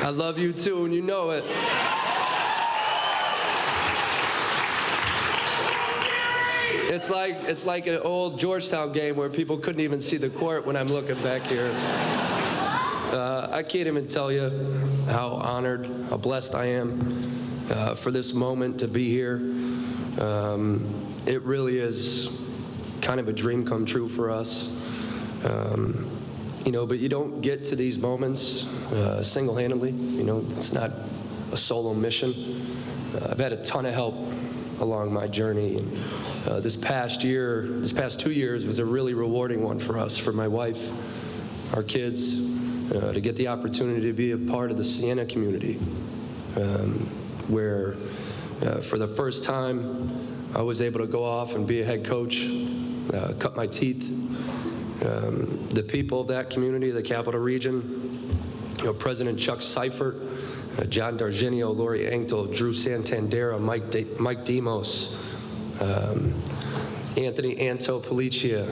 I love you too, and you know it. It's like an old Georgetown game where people couldn't even see the court when I'm looking back here. I can't even tell you how honored, how blessed I am for this moment to be here. It really is kind of a dream come true for us. But you don't get to these moments single-handedly. It's not a solo mission. I've had a ton of help along my journey. And, this past 2 years was a really rewarding one for us, for my wife, our kids, to get the opportunity to be a part of the Siena community, where for the first time I was able to go off and be a head coach, cut my teeth. The people of that community, the Capital Region, President Chuck Seifert, John Dargenio, Lori Anktel, Drew Santandera, Mike Demos, Anthony Anto Policia,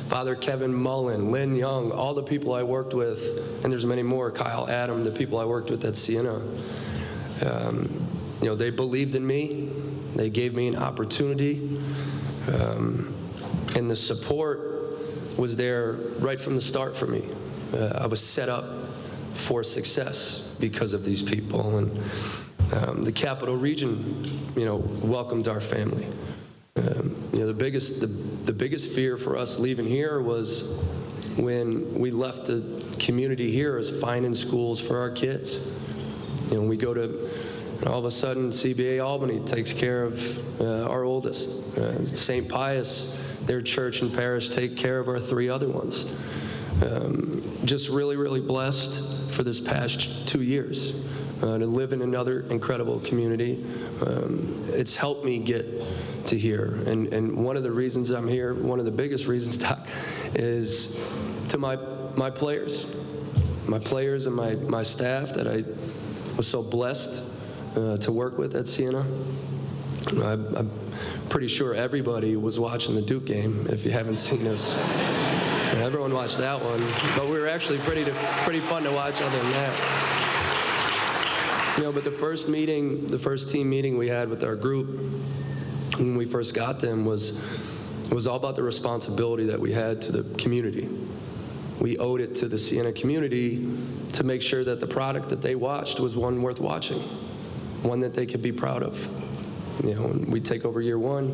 Father Kevin Mullen, Lynn Young, all the people I worked with, and there's many more, Kyle Adam, the people I worked with at Siena. They believed in me. They gave me an opportunity. And the support was there right from the start for me. I was set up for success because of these people. And the Capital Region, welcomed our family. The biggest fear for us leaving here was when we left the community here as finding schools for our kids. We go to, all of a sudden, CBA Albany takes care of our oldest. St. Pius, their church and parish, take care of our 3 other ones. Just really, really blessed for this past 2 years to live in another incredible community. It's helped me get to here. And one of the reasons I'm here, one of the biggest reasons, Doc, is to my players. My players and my staff that I was so blessed to work with at Siena. I'm pretty sure everybody was watching the Duke game, if you haven't seen us. Everyone watched that one, but we were actually pretty fun to watch other than that. But the first team meeting we had with our group when we first got them was all about the responsibility that we had to the community. We owed it to the Siena community to make sure that the product that they watched was one worth watching, one that they could be proud of. We take over year 1,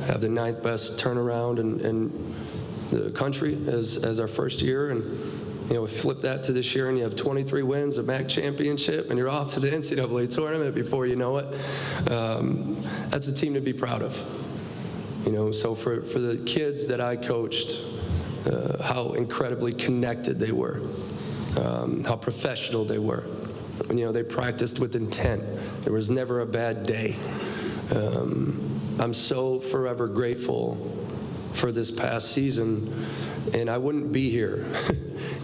have the 9th best turnaround in the country as our first year, and we flip that to this year, and you have 23 wins, a MAC championship, and you're off to the NCAA tournament before you know it. That's a team to be proud of. So for the kids that I coached, how incredibly connected they were, how professional they were. They practiced with intent. There was never a bad day. I'm so forever grateful for this past season, and I wouldn't be here.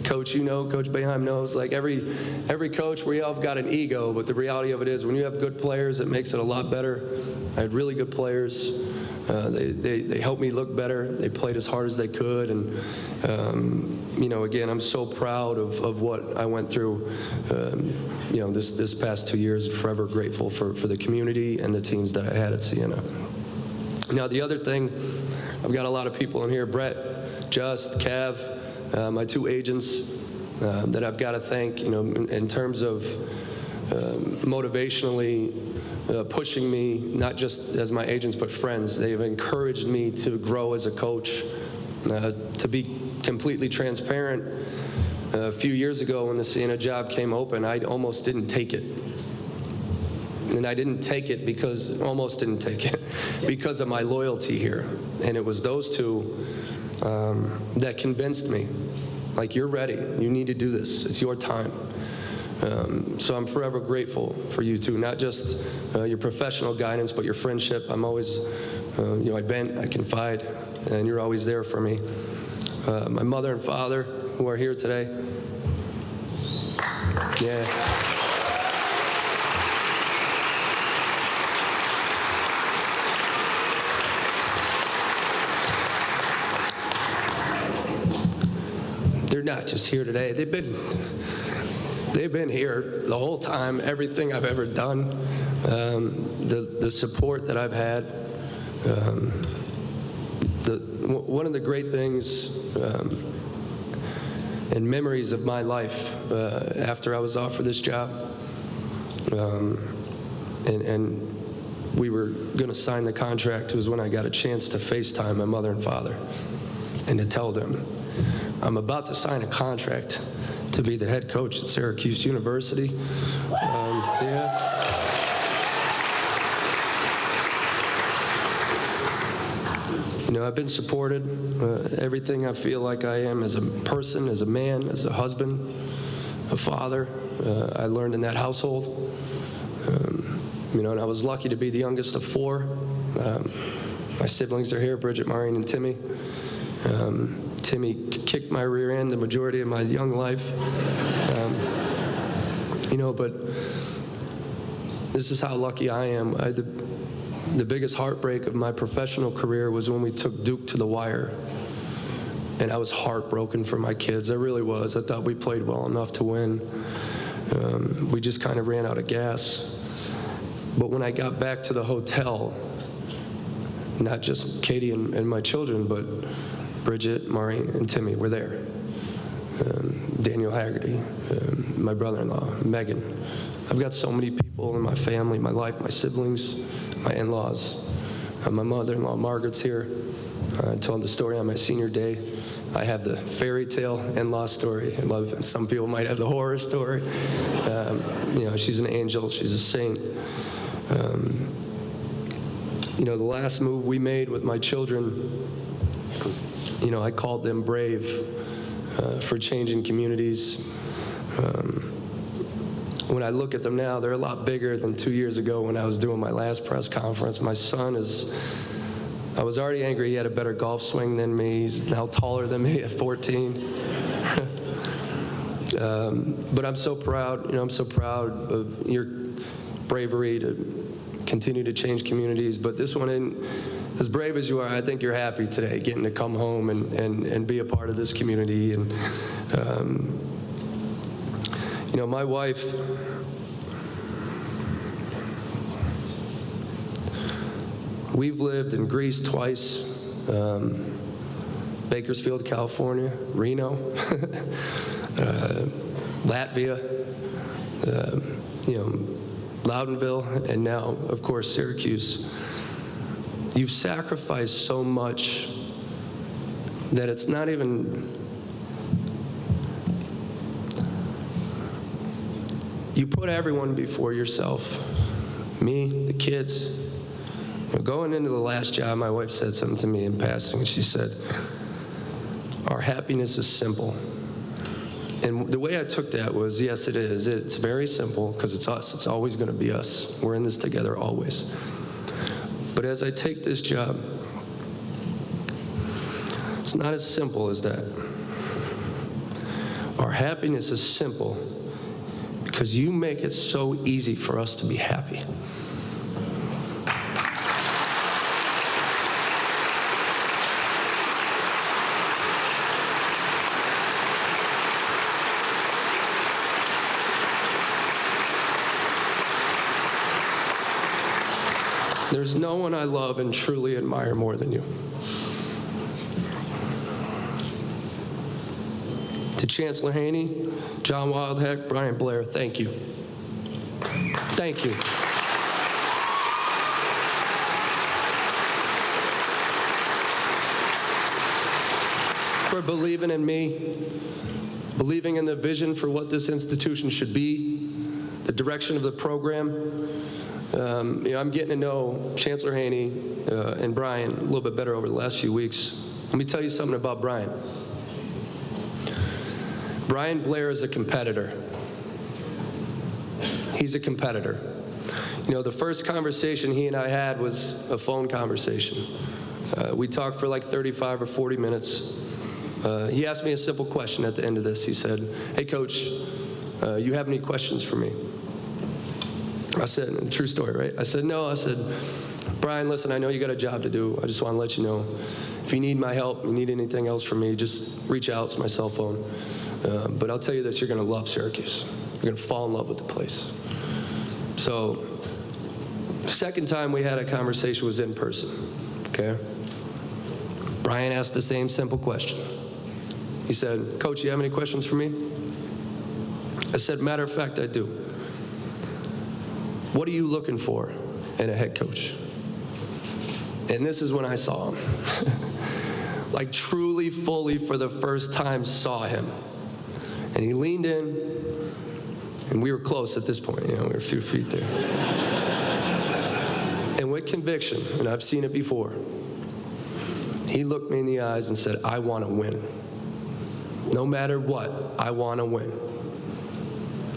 Coach, Coach Boeheim knows, like every coach, we all have got an ego, but the reality of it is when you have good players, it makes it a lot better. I had really good players. They helped me look better. They played as hard as they could, and again, I'm so proud of what I went through. This past 2 years, forever grateful for the community and the teams that I had at Siena. Now, the other thing, I've got a lot of people in here, Brett, Just, Cav, my 2 agents that I've got to thank, in terms of motivationally pushing me, not just as my agents, but friends. They've encouraged me to grow as a coach, to be completely transparent. A few years ago when the Siena job came open, I almost didn't take it. And I didn't take it because of my loyalty here. And it was those 2 that convinced me, like, you're ready. You need to do this. It's your time. So I'm forever grateful for you 2, not just your professional guidance, but your friendship. I'm always, I vent, I confide, and you're always there for me. My mother and father, who are here today. Yeah. they're not just here today. They've been here the whole time, everything I've ever done, the support that I've had. One of the great things and memories of my life after I was offered this job, and we were going to sign the contract, was when I got a chance to FaceTime my mother and father and to tell them, I'm about to sign a contract to be the head coach at Syracuse University. Yeah. You know, I've been supported, everything I feel like I am as a person, as a man, as a husband, a father, I learned in that household. You know, and I was lucky to be the youngest of four. My siblings are here, Bridget, Maureen, and Timmy. Timmy kicked my rear end the majority of my young life. You know, but this is how lucky I am. The biggest heartbreak of my professional career was when we took Duke to the wire. And I was heartbroken for my kids. I really was. I thought we played well enough to win. We just kind of ran out of gas. But when I got back to the hotel, not just Katie and my children, but Bridget, Maureen, and Timmy were there. Daniel Haggerty, my brother-in-law, Megan. I've got so many people in my family, my life, my siblings, my in-laws. My mother-in-law, Margaret's here. I told the story on my senior day. I have the fairy tale in-law story. I love it. Some people might have the horror story. You know, she's an angel. She's a saint. You know, the last move we made with my children, you know, I called them brave for changing communities. When I look at them now, they're a lot bigger than 2 years ago when I was doing my last press conference. My son is, I was already angry he had a better golf swing than me. He's now taller than me at 14. But I'm so proud, you know, I'm so proud of your bravery to continue to change communities. But this one, as brave as you are, I think you're happy today getting to come home and be a part of this community. And you know, my wife, we've lived in Greece twice, Bakersfield, California, Reno, Latvia, you know, Loudonville, and now, of course, Syracuse. You've sacrificed so much that it's not even, you put everyone before yourself. Me, the kids. You know, going into the last job, my wife said something to me in passing, and she said, our happiness is simple. And the way I took that was, yes, it is. It's very simple because it's us. It's always going to be us. We're in this together always. But as I take this job, it's not as simple as that. Our happiness is simple because you make it so easy for us to be happy. There's no one I love and truly admire more than you. To Chancellor Haney, John Wildhack, Brian Blair, thank you. Thank you. For believing in me, believing in the vision for what this institution should be, the direction of the program. You know, I'm getting to know Chancellor Haney and Brian a little bit better over the last few weeks. Let me tell you something about Brian. Brian Blair is a competitor. He's a competitor. You know, the first conversation he and I had was a phone conversation. We talked for like 35 or 40 minutes. He asked me a simple question at the end of this. He said, hey, Coach, you have any questions for me? I said, true story, right? I said, no. I said, Brian, listen, I know you got a job to do. I just want to let you know If you need my help, you need anything else from me, just reach out. It's my cell phone. But I'll tell you this, you're going to love Syracuse. You're going to fall in love with the place. So, second time we had a conversation was in person, okay? Brian asked the same simple question. He said, Coach, you have any questions for me? I said, matter of fact, I do. What are you looking for in a head coach? And this is when I saw him. Like truly, fully, for the first time, saw him. And he leaned in, and we were close at this point, we were a few feet there. And with conviction, and I've seen it before, he looked me in the eyes and said, I want to win. No matter what, I want to win.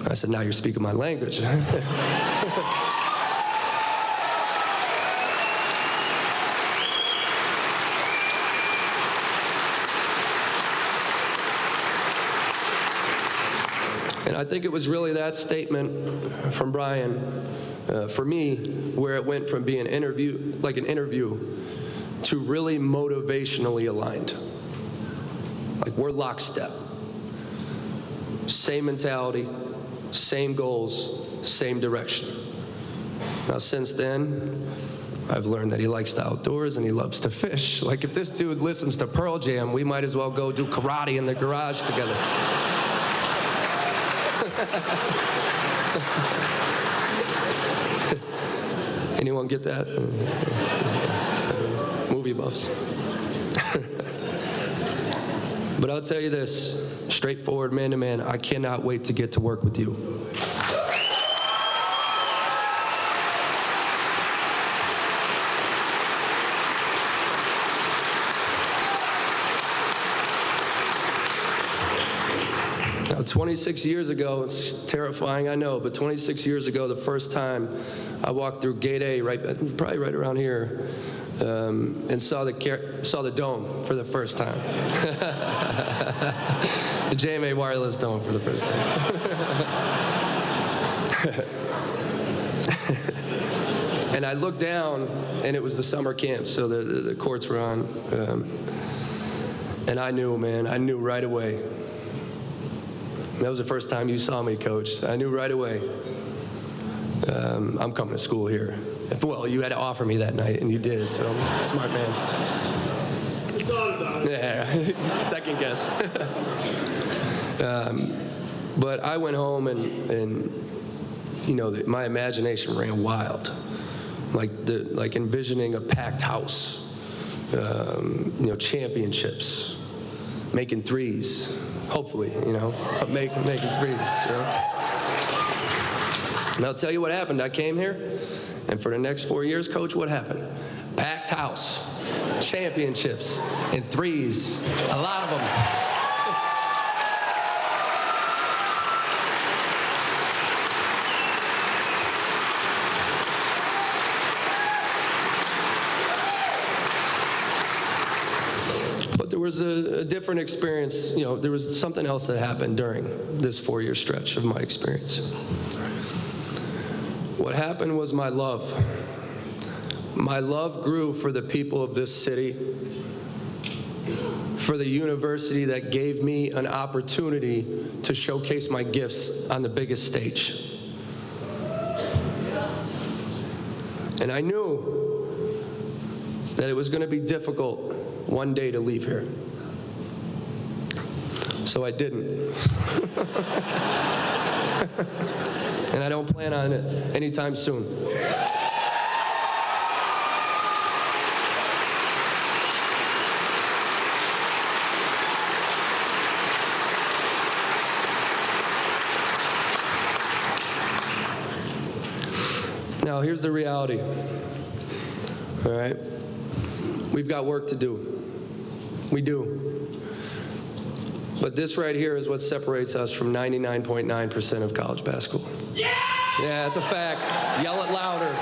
I said, now you're speaking my language. And I think it was really that statement from Brian, for me, where it went from being an interview to really motivationally aligned. Like we're lockstep. Same mentality, same goals, same direction. Now since then, I've learned that he likes the outdoors and he loves to fish. Like if this dude listens to Pearl Jam, we might as well go do karate in the garage together. Anyone get that? Movie buffs. But I'll tell you this, straightforward, man to man, I cannot wait to get to work with you. Now, 26 years ago, it's terrifying, I know, but 26 years ago, the first time I walked through Gate A, probably right around here, and saw the dome for the first time. The JMA Wireless Dome for the first time. And I looked down, and it was the summer camp, so the courts were on. And I knew, man, I knew right away. That was the first time you saw me, Coach. I knew right away, I'm coming to school here. Well, you had to offer me that night, and you did, so smart man. You thought about it. Yeah, second guess. But I went home, and my imagination ran wild. Like envisioning a packed house, championships, making threes, hopefully, making threes, And I'll tell you what happened. I came here, and for the next 4 years, Coach, what happened? Packed house, championships, and threes, a lot of them. There was a different experience. There was something else that happened during this 4-year stretch of my experience. What happened was my love. My love grew for the people of this city, for the university that gave me an opportunity to showcase my gifts on the biggest stage. And I knew that it was going to be difficult one day to leave here. So I didn't. And I don't plan on it anytime soon. Now, here's the reality. All right? We've got work to do. We do. But this right here is what separates us from 99.9% of college basketball. Yeah! Yeah, it's a fact. Yell it louder.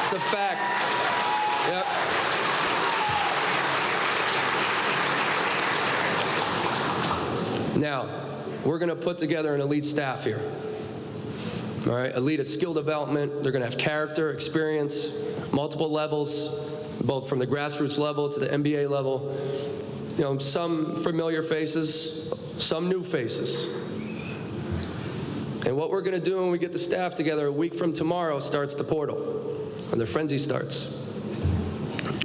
It's a fact. Yep. Now, we're going to put together an elite staff here. All right, elite at skill development. They're going to have character, experience, multiple levels, both from the grassroots level to the NBA level. You know, some familiar faces, some new faces. And what we're going to do when we get the staff together a week from tomorrow starts the portal, and the frenzy starts.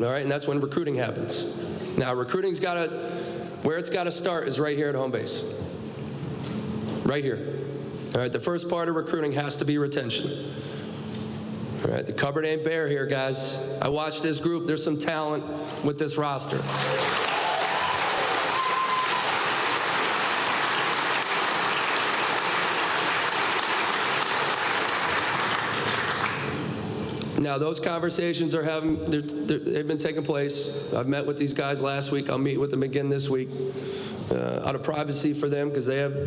All right, and that's when recruiting happens. Now, recruiting's got to, where it's got to start is right here at home base. Right here. All right, the first part of recruiting has to be retention. All right, the cupboard ain't bare here, guys. I watched this group. There's some talent with this roster. Now, those conversations they've been taking place. I've met with these guys last week. I'll meet with them again this week out of privacy for them because they have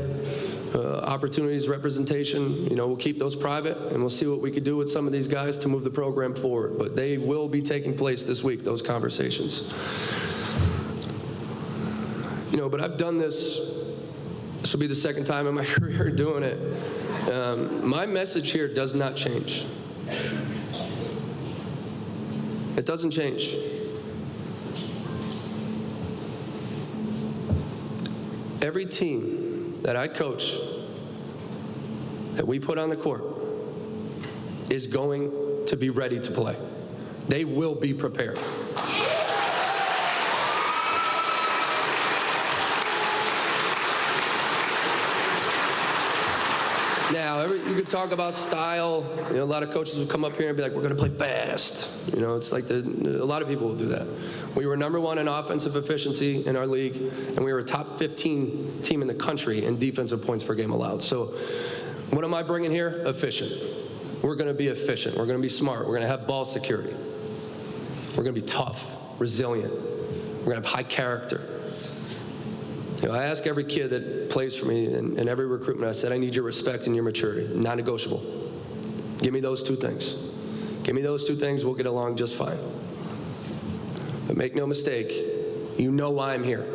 opportunities, representation. You know, we'll keep those private, and we'll see what we could do with some of these guys to move the program forward. But they will be taking place this week, those conversations. You know, but I've done this. This will be the second time in my career doing it. My message here does not change. It doesn't change. Every team that I coach, that we put on the court, is going to be ready to play. They will be prepared. Now, you could talk about style. You know, a lot of coaches will come up here and be like, we're going to play fast. You know, it's like a lot of people will do that. We were #1 in offensive efficiency in our league, and we were a top 15 team in the country in defensive points per game allowed. So what am I bringing here? Efficient. We're going to be efficient. We're going to be smart. We're going to have ball security. We're going to be tough, resilient. We're going to have high character. You know, I ask every kid that plays for me in every recruitment, I said, I need your respect and your maturity, non-negotiable. Give me those two things. Give me those two things, we'll get along just fine. But make no mistake, you know why I'm here.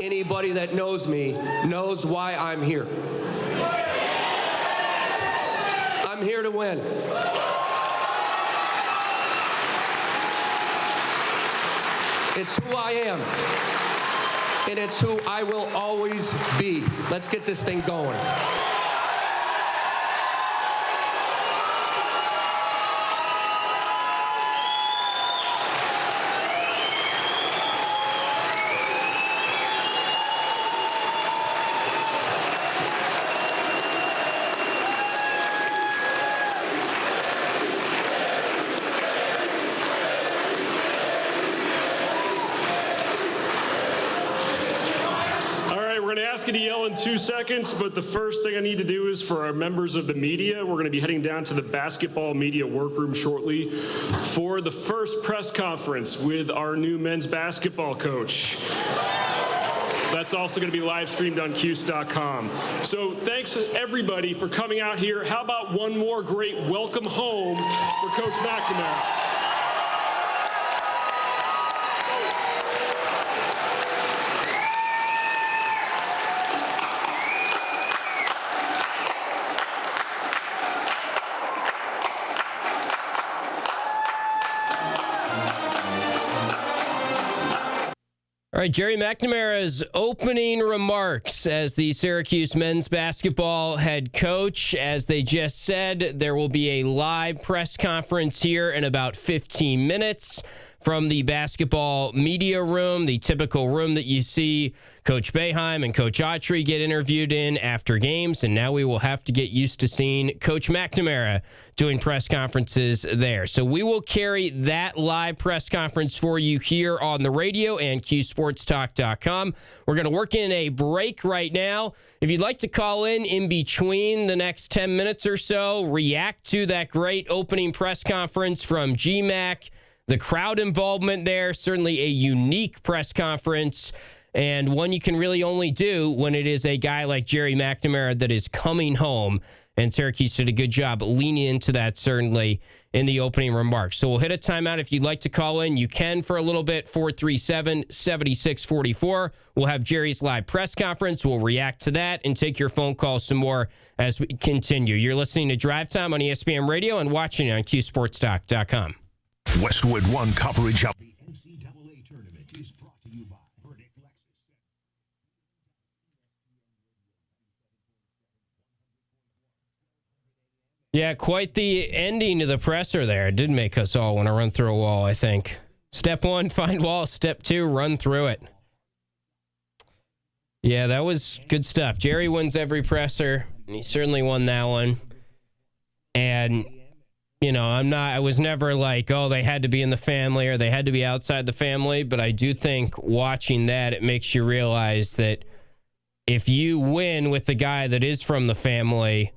Anybody that knows me knows why I'm here. I'm here to win. It's who I am, and it's who I will always be. Let's get this thing going. To yell in 2 seconds, but the first thing I need to do is for our members of the media, we're going to be heading down to the basketball media workroom shortly for the first press conference with our new men's basketball coach. That's also going to be live streamed on Cuse.com. So thanks everybody for coming out here. How about one more great welcome home for Coach McNamara? All right, Gerry McNamara's opening remarks as the Syracuse men's basketball head coach. As they just said, there will be a live press conference here in about 15 minutes from the basketball media room, the typical room that you see Coach Boeheim and Coach Autry get interviewed in after games. And now we will have to get used to seeing Coach McNamara doing press conferences there. So we will carry that live press conference for you here on the radio and QSportsTalk.com. We're going to work in a break right now. If you'd like to call in between the next 10 minutes or so, react to that great opening press conference from GMAC, the crowd involvement there, certainly a unique press conference, and one you can really only do when it is a guy like Gerry McNamara that is coming home And Syracuse did a good job leaning into that, certainly, in the opening remarks. So we'll hit a timeout. If you'd like to call in, you can for a little bit, 437-7644. We'll have Gerry's live press conference. We'll react to that and take your phone calls some more as we continue. You're listening to Drive Time on ESPN Radio and watching on QSportsTalk.com. Westwood One coverage of the NCAA tournament is brought to you by Verdict Lexus. Yeah, quite the ending to the presser there. It did make us all want to run through a wall, I think. Step 1, find wall. Step 2, run through it. Yeah, that was good stuff. Gerry wins every presser, and he certainly won that one. And, you know, I was never like, oh, they had to be in the family or they had to be outside the family. But I do think watching that, it makes you realize that if you win with the guy that is from the family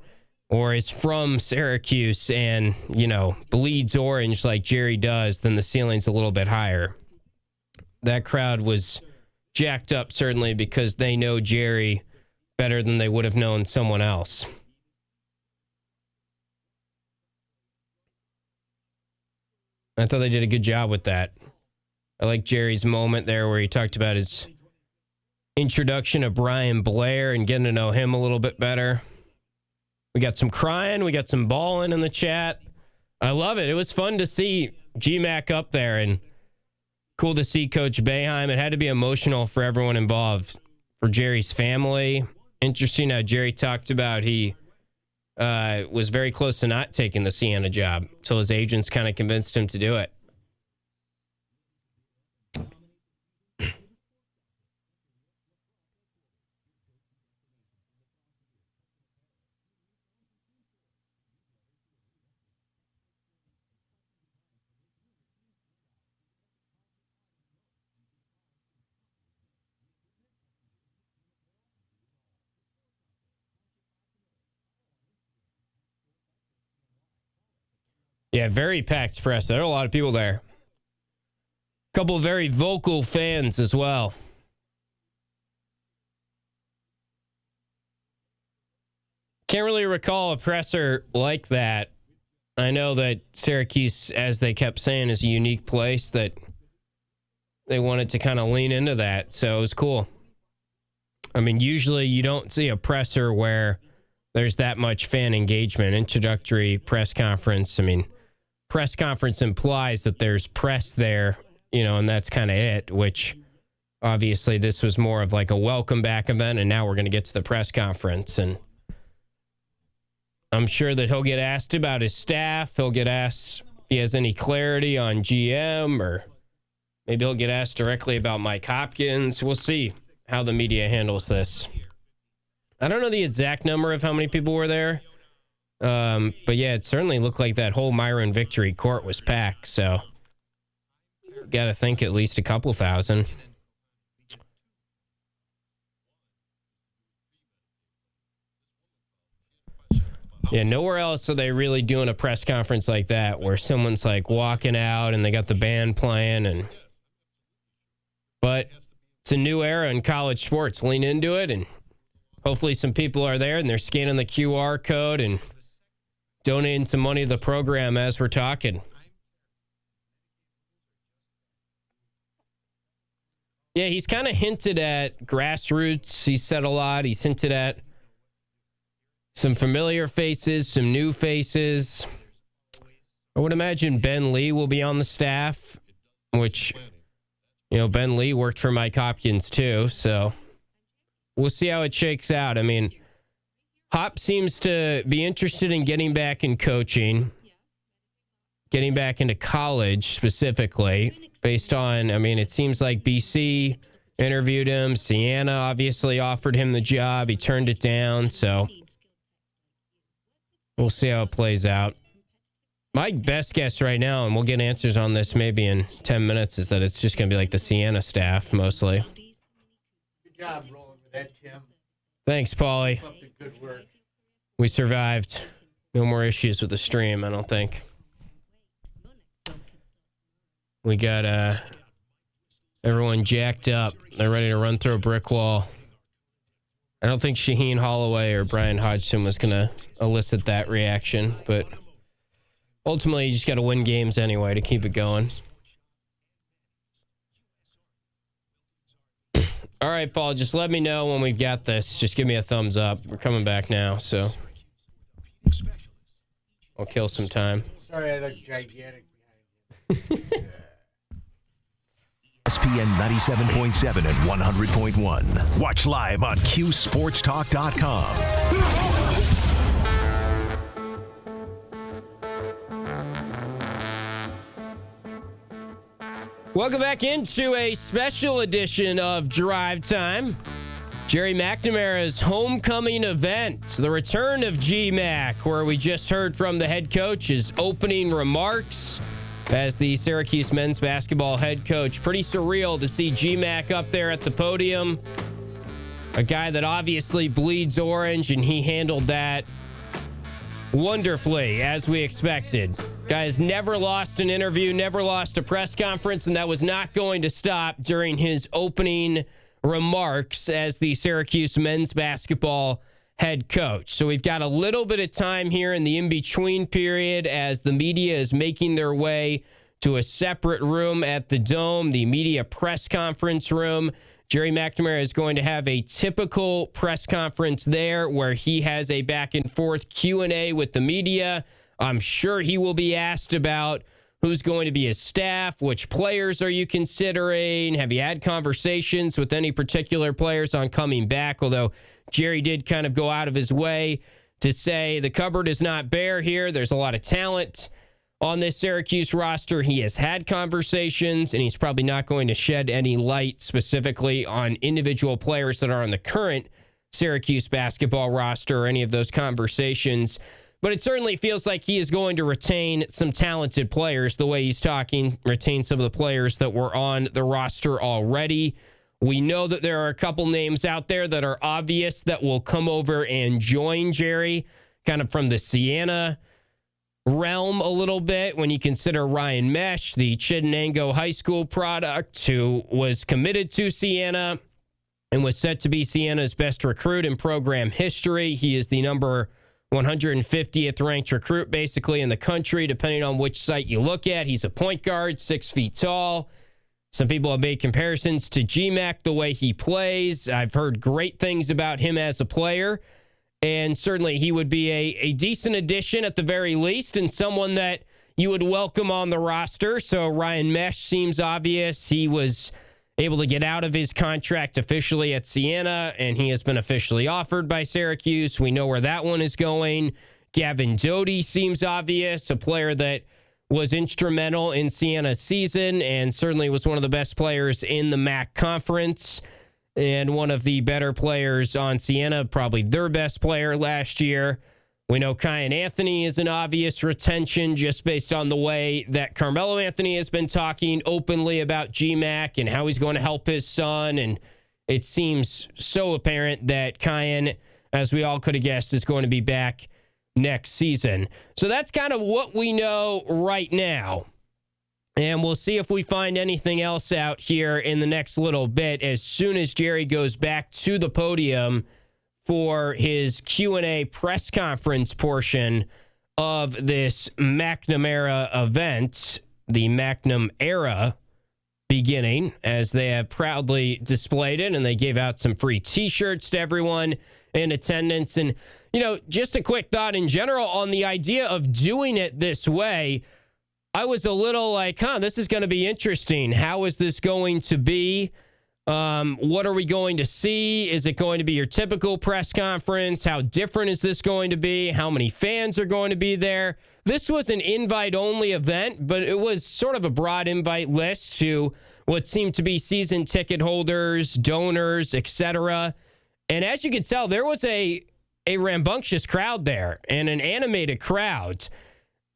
or is from Syracuse and, you know, bleeds orange like Gerry does, then the ceiling's a little bit higher. That crowd was jacked up, certainly, because they know Gerry better than they would have known someone else. I thought they did a good job with that. I like Gerry's moment there where he talked about his introduction of Brian Blair and getting to know him a little bit better. We got some crying. We got some bawling in the chat. I love it. It was fun to see GMAC up there and cool to see Coach Boeheim. It had to be emotional for everyone involved. For Gerry's family. Interesting how Gerry talked about he was very close to not taking the Siena job until his agents kind of convinced him to do it. Yeah, very packed press. There are a lot of people there. A couple of very vocal fans as well. Can't really recall a presser like that. I know that Syracuse, as they kept saying, is a unique place that they wanted to kind of lean into that. So it was cool. I mean, usually you don't see a presser where there's that much fan engagement. Introductory press conference. I mean, press conference implies that there's press there, you know, and that's kind of it, which obviously this was more of like a welcome back event, and now we're going to get to the press conference. And I'm sure that he'll get asked about his staff. He'll get asked if he has any clarity on GM, or maybe he'll get asked directly about Mike Hopkins. We'll see how the media handles this. I don't know the exact number of how many people were there. But yeah, it certainly looked like that whole Myron Victory Court was packed. So got to think at least a couple thousand. Yeah, nowhere else are they really doing a press conference like that where someone's like walking out and they got the band playing. But it's a new era in college sports. Lean into it, and hopefully some people are there and they're scanning the QR code and donating some money to the program as we're talking. Yeah, he's kind of hinted at grassroots. He said a lot. He's hinted at some familiar faces, some new faces. I would imagine Ben Lee will be on the staff, which, you know, Ben Lee worked for Mike Hopkins too. So we'll see how it shakes out. I mean, Hop seems to be interested in getting back in coaching, getting back into college specifically, based on, I mean, it seems like BC interviewed him. Siena obviously offered him the job. He turned it down, so we'll see how it plays out. My best guess right now, and we'll get answers on this maybe in 10 minutes, is that it's just going to be like the Siena staff mostly. Good job rolling with that, Tim. Thanks, Paulie. Good work. We survived. No more issues with the stream, I don't think. We got everyone jacked up. They're ready to run through a brick wall. I don't think Shaheen Holloway or Brian Hodgson was going to elicit that reaction, but ultimately you just got to win games anyway to keep it going. All right, Paul, just let me know when we've got this. Just give me a thumbs up. We're coming back now, so I'll kill some time. Sorry, I look gigantic ESPN 97.7 and 100.1. Watch live on QSportsTalk.com. Welcome back into a special edition of Drive Time. Gerry McNamara's homecoming event, the return of GMAC, where we just heard from the head coach, his opening remarks as the Syracuse men's basketball head coach. Pretty surreal to see GMAC up there at the podium. A guy that obviously bleeds orange, and he handled that wonderfully, as we expected. Guys never lost an interview, never lost a press conference, and that was not going to stop during his opening remarks as the Syracuse men's basketball head coach. So we've got a little bit of time here in the in-between period as the media is making their way to a separate room at the Dome, the media press conference room. Gerry McNamara is going to have a typical press conference there where he has a back and forth Q&A with the media. I'm sure he will be asked about who's going to be his staff, which players are you considering, have you had conversations with any particular players on coming back, although Gerry did kind of go out of his way to say the cupboard is not bare here. There's a lot of talent on this Syracuse roster. He has had conversations, and he's probably not going to shed any light specifically on individual players that are on the current Syracuse basketball roster or any of those conversations. But it certainly feels like he is going to retain some talented players the way he's talking, retain some of the players that were on the roster already. We know that there are a couple names out there that are obvious that will come over and join Gerry, kind of from the Siena realm a little bit when you consider Ryan Mesh, the Chittenango High School product, who was committed to Siena and was set to be Siena's best recruit in program history. He is the number 150th ranked recruit basically in the country, depending on which site you look at. He's a point guard, 6 feet tall. Some people have made comparisons to GMAC, the way he plays. I've heard great things about him as a player, and certainly he would be a decent addition at the very least, and someone that you would welcome on the roster. So Ryan Mesh seems obvious. He was able to get out of his contract officially at Siena, and he has been officially offered by Syracuse. We know where that one is going. Gavin Doty seems obvious, a player that was instrumental in Siena's season and certainly was one of the best players in the MAC conference and one of the better players on Siena, probably their best player last year. We know Kyan Anthony is an obvious retention just based on the way that Carmelo Anthony has been talking openly about GMAC and how he's going to help his son. And it seems so apparent that Kyan, as we all could have guessed, is going to be back next season. So that's kind of what we know right now. And we'll see if we find anything else out here in the next little bit as soon as Gerry goes back to the podium for his Q&A press conference portion of this McNamara event, the Macnam era beginning, as they have proudly displayed it, and they gave out some free T-shirts to everyone in attendance. And, you know, just a quick thought in general on the idea of doing it this way. I was a little like, this is going to be interesting. How is this going to be? What are we going to see? Is it going to be your typical press conference? How different is this going to be? How many fans are going to be there? This was an invite-only event, but it was sort of a broad invite list to what seemed to be season ticket holders, donors, etc. And as you can tell, there was a rambunctious crowd there and an animated crowd.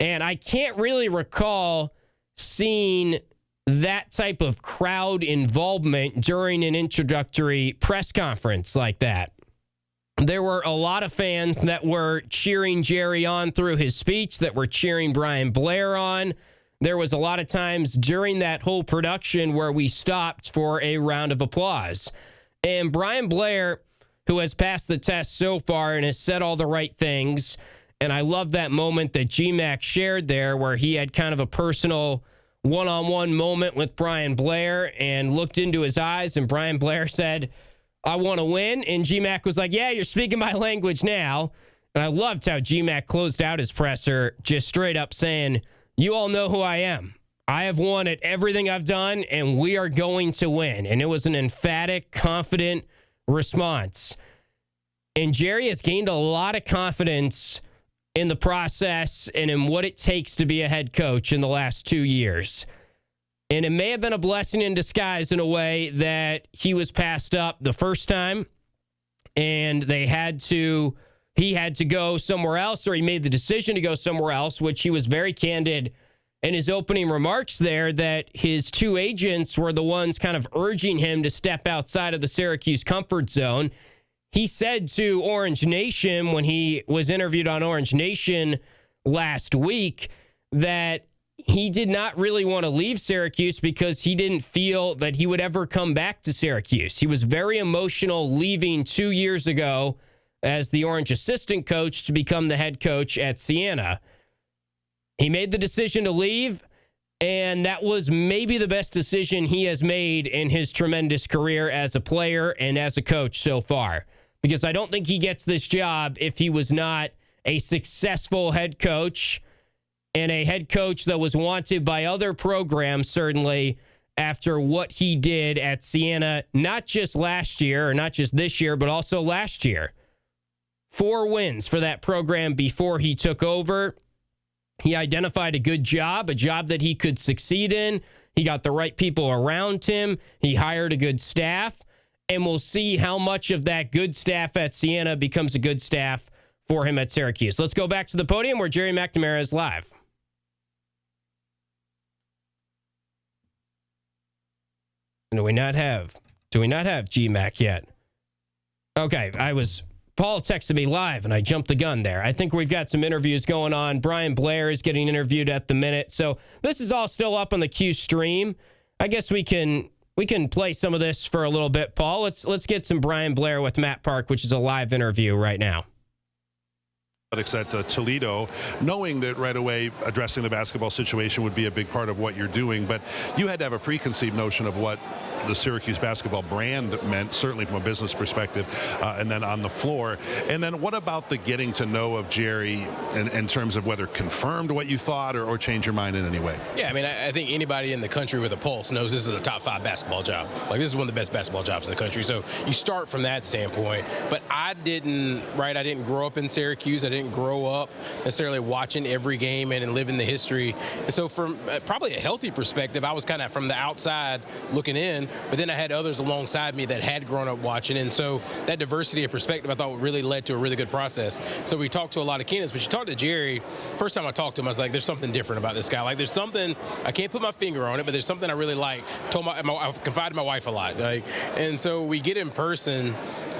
And I can't really recall seeing that type of crowd involvement during an introductory press conference like that. There were a lot of fans that were cheering Gerry on through his speech, that were cheering Brian Blair on. There was a lot of times during that whole production where we stopped for a round of applause. And Brian Blair, who has passed the test so far and has said all the right things. And I love that moment that GMAC shared there where he had kind of a personal one-on-one moment with Brian Blair and looked into his eyes, and Brian Blair said, "I want to win." And GMAC was like, "Yeah, you're speaking my language now." And I loved how GMAC closed out his presser just straight up saying, "You all know who I am. I have won at everything I've done, and we are going to win." And it was an emphatic, confident response. And Gerry has gained a lot of confidence in the process and in what it takes to be a head coach in the last 2 years. And it may have been a blessing in disguise in a way that he was passed up the first time and he had to go somewhere else, or he made the decision to go somewhere else, which he was very candid in his opening remarks there that his two agents were the ones kind of urging him to step outside of the Syracuse comfort zone. He said to Orange Nation when he was interviewed on Orange Nation last week that he did not really want to leave Syracuse because he didn't feel that he would ever come back to Syracuse. He was very emotional leaving 2 years ago as the Orange assistant coach to become the head coach at Siena. He made the decision to leave, and that was maybe the best decision he has made in his tremendous career as a player and as a coach so far. Because I don't think he gets this job if he was not a successful head coach and a head coach that was wanted by other programs, certainly, after what he did at Siena, not just last year or not just this year, but also last year. 4 wins for that program before he took over. He identified a good job, a job that he could succeed in. He got the right people around him. He hired a good staff. And we'll see how much of that good staff at Siena becomes a good staff for him at Syracuse. Let's go back to the podium where Gerry McNamara is live. Do we not have GMAC yet? Okay, Paul texted me live, and I jumped the gun there. I think we've got some interviews going on. Brian Blair is getting interviewed at the minute. So this is all still up on the Q stream. I guess we can play some of this for a little bit, Paul. Let's get some Brian Blair with Matt Park, which is a live interview right now. At Toledo, knowing that right away addressing the basketball situation would be a big part of what you're doing, but you had to have a preconceived notion of what the Syracuse basketball brand meant, certainly from a business perspective, and then on the floor. And then what about the getting to know of Gerry in terms of whether confirmed what you thought or changed your mind in any way? Yeah, I mean, I think anybody in the country with a pulse knows this is a top 5 basketball job. Like, this is one of the best basketball jobs in the country. So you start from that standpoint. But I didn't grow up in Syracuse. I didn't grow up necessarily watching every game and living the history. And so from probably a healthy perspective, I was kind of from the outside looking in, but then I had others alongside me that had grown up watching. And so that diversity of perspective, I thought, really led to a really good process. So we talked to a lot of candidates, but you talked to Gerry. First time I talked to him, I was like, there's something different about this guy. Like, there's something, I can't put my finger on it, but there's something I really like. I confided in my wife a lot. And so we get in person,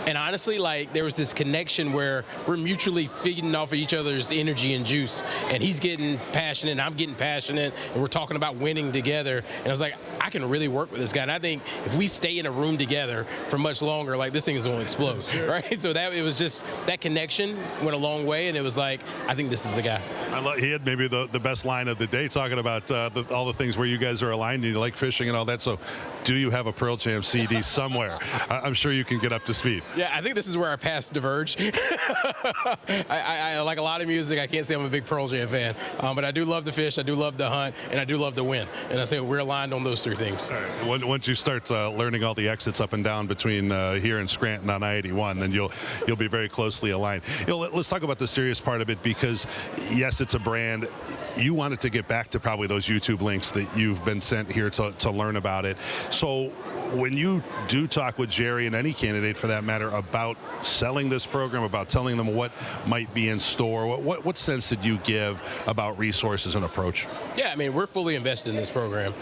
and honestly, like, there was this connection where we're mutually feeding off of each other's energy and juice. And he's getting passionate, and I'm getting passionate, and we're talking about winning together. And I was like, I can really work with this guy. And I think if we stay in a room together for much longer, like, this thing is going to explode, right? So it was just that connection went a long way, and it was like, I think this is the guy. He had maybe the best line of the day, talking about all the things where you guys are aligned and you like fishing and all that. So do you have a Pearl Jam CD somewhere? I'm sure you can get up to speed. Yeah, I think this is where our paths diverge. I like a lot of music. I can't say I'm a big Pearl Jam fan, but I do love to fish, I do love to hunt, and I do love to win. And I say we're aligned on those 3 things. All right. Once you start learning all the exits up and down between here and Scranton on I-81, then you'll be very closely aligned. Let's talk about the serious part of it, because yes, it's a brand. You wanted to get back to probably those YouTube links that you've been sent here to learn about it. So when you do talk with Gerry and any candidate for that matter about selling this program, about telling them what might be in store, what sense did you give about resources and approach? Yeah, I mean, we're fully invested in this program.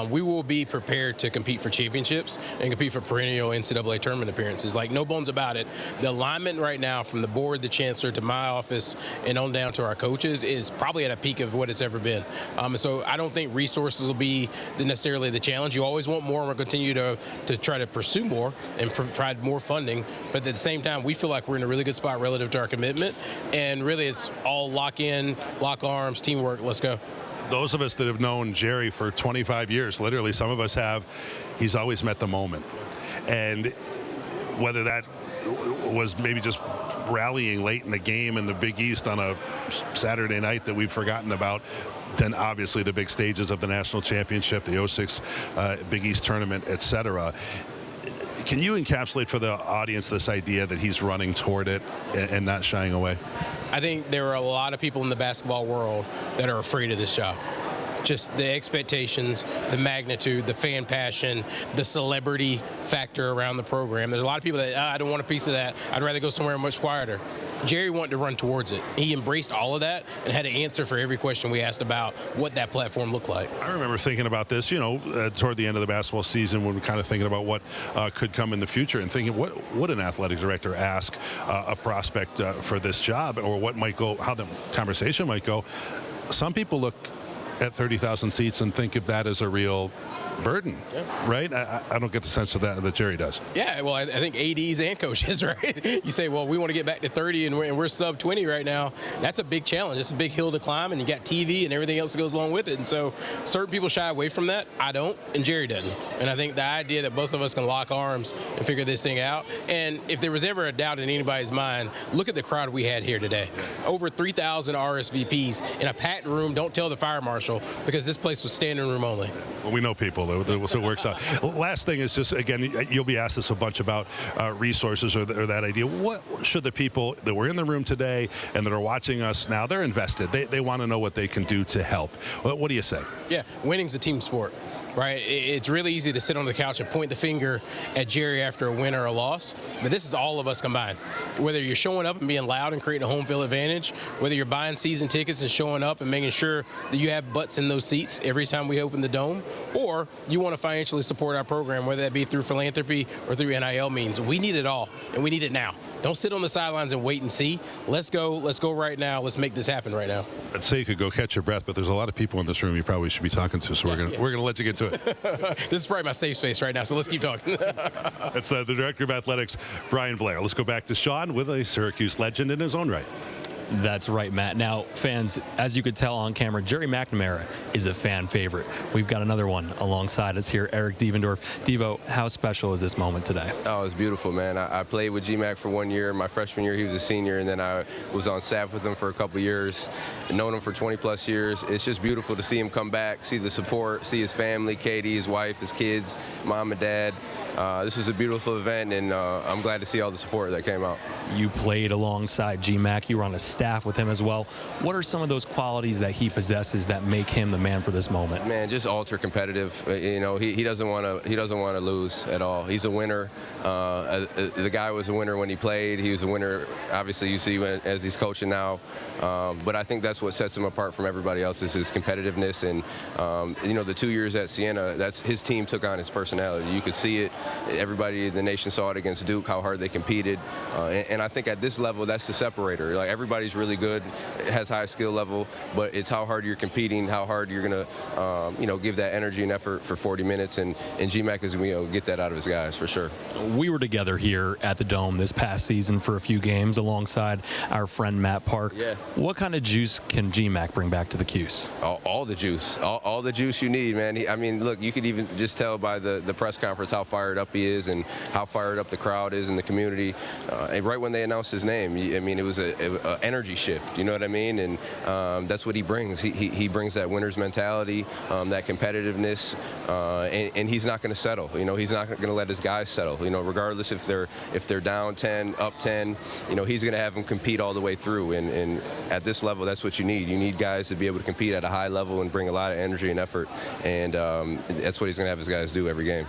We will be prepared to compete for championships and compete for perennial NCAA tournament appearances. Like, no bones about it. The alignment right now from the board, the chancellor, to my office, and on down to our coaches is probably at a peak of what what it's ever been. So I don't think resources will be necessarily the challenge. You always want more, and we'll continue to try to pursue more and provide more funding. But at the same time, we feel like we're in a really good spot relative to our commitment. And really, it's all lock in, lock arms, teamwork. Let's go. Those of us that have known Gerry for 25 years, literally some of us have, he's always met the moment. And whether that was maybe just rallying late in the game in the Big East on a Saturday night that we've forgotten about, then obviously the big stages of the national championship, the 06 Big East tournament, etc. Can you encapsulate for the audience this idea that he's running toward it and not shying away? I think there are a lot of people in the basketball world that are afraid of this job. Just the expectations, the magnitude, the fan passion, the celebrity factor around the program. There's a lot of people that, I don't want a piece of that. I'd rather go somewhere much quieter. Gerry wanted to run towards it. He embraced all of that and had an answer for every question we asked about what that platform looked like. I remember thinking about this, toward the end of the basketball season when we're kind of thinking about what could come in the future and thinking, what would an athletic director ask a prospect for this job, or what might go, how the conversation might go. Some people look at 30,000 seats and think of that as a real burden, right? I don't get the sense of that Gerry does. Yeah, well, I think ADs and coaches, right? You say, well, we want to get back to 30 and we're sub 20 right now. That's a big challenge. It's a big hill to climb, and you got TV and everything else that goes along with it. And so certain people shy away from that. I don't, and Gerry doesn't. And I think the idea that both of us can lock arms and figure this thing out. And if there was ever a doubt in anybody's mind, look at the crowd we had here today. Over 3,000 RSVPs in a packed room. Don't tell the fire marshal, because this place was standing room only. Well, we know people, so it works out. Last thing is just, again, you'll be asked this a bunch about resources or that idea. What should the people that were in the room today and that are watching us now, they're invested. They want to know what they can do to help. What do you say? Yeah, winning's a team sport. Right? It's really easy to sit on the couch and point the finger at Gerry after a win or a loss, but this is all of us combined. Whether you're showing up and being loud and creating a home field advantage, whether you're buying season tickets and showing up and making sure that you have butts in those seats every time we open the dome, or you want to financially support our program, whether that be through philanthropy or through NIL means, we need it all, and we need it now. Don't sit on the sidelines and wait and see. Let's go right now. Let's make this happen right now. I'd say you could go catch your breath, but there's a lot of people in this room you probably should be talking to, so we're gonna let you get to it. This is probably my safe space right now, so let's keep talking. That's the Director of Athletics, Brian Blair. Let's go back to Sean with a Syracuse legend in his own right. That's right, Matt. Now, fans, as you could tell on camera, Gerry McNamara is a fan favorite. We've got another one alongside us here, Eric Devendorf. Devo, how special is this moment today? Oh, it's beautiful, man. I played with GMAC for 1 year. My freshman year, he was a senior, and then I was on staff with him for a couple years. Known him for 20-plus years. It's just beautiful to see him come back, see the support, see his family, Katie, his wife, his kids, mom and dad. This was a beautiful event, and I'm glad to see all the support that came out. You played alongside GMAC. You were on a staff with him as well. What are some of those qualities that he possesses that make him the man for this moment? Man, just ultra competitive. He doesn't want to lose at all. He's a winner. The guy was a winner when he played. He was a winner, obviously, you see as he's coaching now. But I think that's what sets him apart from everybody else is his competitiveness. And the 2 years at Siena, that's his team took on his personality. You could see it. Everybody in the nation saw it against Duke, how hard they competed. And I think at this level, that's the separator. Like, everybody's really good, it has high skill level, but it's how hard you're competing, how hard you're going to, give that energy and effort for 40 minutes. And GMAC is going to get that out of his guys for sure. We were together here at the Dome this past season for a few games alongside our friend Matt Park. Yeah. What kind of juice can GMAC bring back to the Cuse? All the juice. All the juice you need, man. Look, you could even just tell by the press conference how fired up he is and how fired up the crowd is in the community. And right when they announced his name, it was an energy shift, you know what I mean? And that's what he brings. He brings that winner's mentality, that competitiveness, and he's not going to settle. He's not going to let his guys settle. Regardless if they're down 10, up 10, he's going to have them compete all the way through. And at this level, that's what you need. You need guys to be able to compete at a high level and bring a lot of energy and effort. And that's what he's going to have his guys do every game.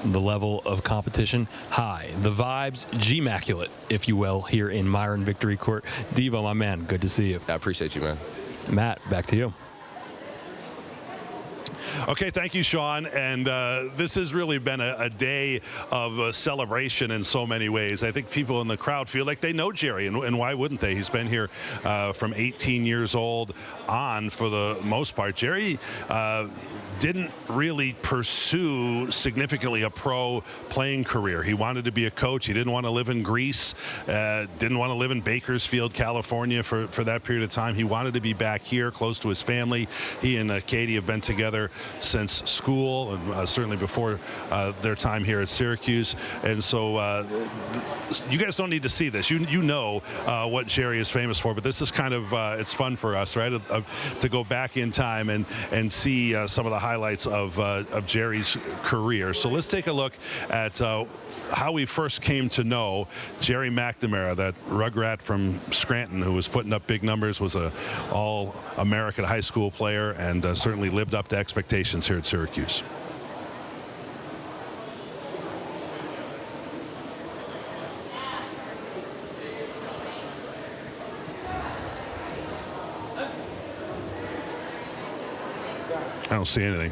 The level of competition high. The vibes G-maculate, if you will, here in Myron Victory Court. Devo, my man, good to see you. I appreciate you, man. Matt, back to you. Okay, thank you, Sean. And this has really been a day of celebration in so many ways. I think people in the crowd feel like they know Gerry, and why wouldn't they? He's been here from 18 years old on for the most part. Gerry didn't really pursue significantly a pro playing career. He wanted to be a coach. He didn't want to live in Greece, didn't want to live in Bakersfield, California for that period of time. He wanted to be back here close to his family. He and Katie have been together since school and certainly before their time here at Syracuse. And so you guys don't need to see this. You know what Gerry is famous for, but this is kind of, it's fun for us, right, to go back in time and see some of the highlights of Gerry's career. So let's take a look at how we first came to know Gerry McNamara, that rugrat from Scranton who was putting up big numbers, was a all-American high school player, and certainly lived up to expectations here at Syracuse. I don't see anything.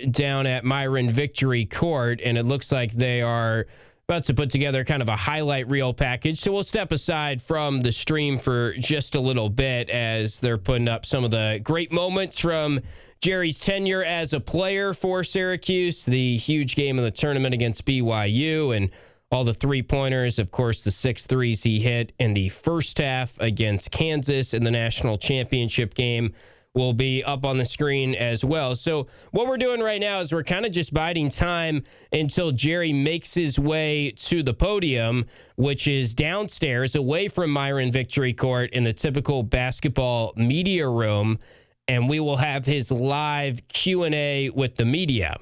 Down at Myron Victory Court, and it looks like they are about to put together kind of a highlight reel package. So we'll step aside from the stream for just a little bit as they're putting up some of the great moments from Gerry's tenure as a player for Syracuse, the huge game of the tournament against BYU, and all the three-pointers, of course, the 6 threes he hit in the first half against Kansas in the national championship game will be up on the screen as well. So what we're doing right now is we're kind of just biding time until Gerry makes his way to the podium, which is downstairs away from Myron Victory Court in the typical basketball media room, and we will have his live Q&A with the media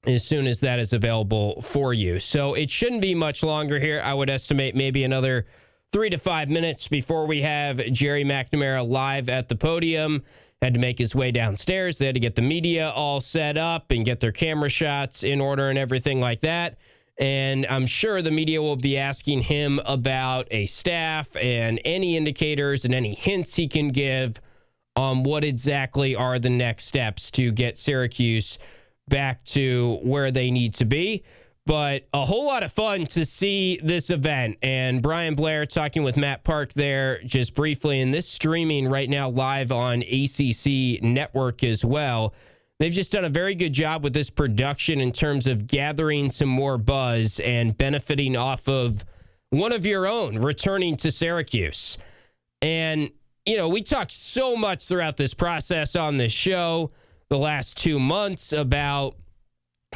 as soon as that is available for you. So it shouldn't be much longer here. I would estimate maybe another 3 to 5 minutes before we have Gerry McNamara live at the podium. Had to make his way downstairs. They had to get the media all set up and get their camera shots in order and everything like that. And I'm sure the media will be asking him about a staff and any indicators and any hints he can give on what exactly are the next steps to get Syracuse back to where they need to be. But a whole lot of fun to see this event. And Brian Blair talking with Matt Park there just briefly. And this streaming right now live on ACC Network as well. They've just done a very good job with this production in terms of gathering some more buzz and benefiting off of one of your own returning to Syracuse. And, you know, we talked so much throughout this process on this show the last 2 months about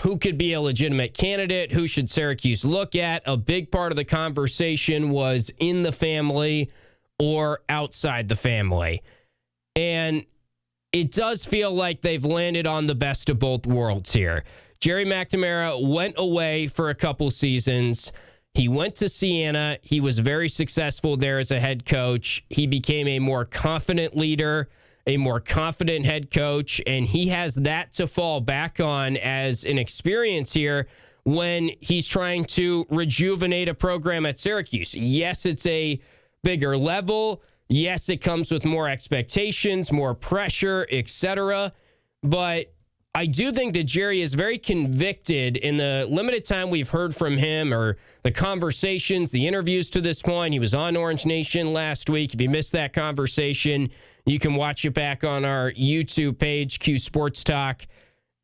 who could be a legitimate candidate, who should Syracuse look at. A big part of the conversation was in the family or outside the family. And it does feel like they've landed on the best of both worlds here. Gerry McNamara went away for a couple seasons. He went to Siena. He was very successful there as a head coach. He became a more confident leader, a more confident head coach, and he has that to fall back on as an experience here when he's trying to rejuvenate a program at Syracuse. Yes, it's a bigger level. Yes, it comes with more expectations, more pressure, etc. But I do think that Gerry is very convicted in the limited time we've heard from him, or the conversations, the interviews to this point. He was on Orange Nation last week. If you missed that conversation, you can watch it back on our YouTube page, Q Sports Talk.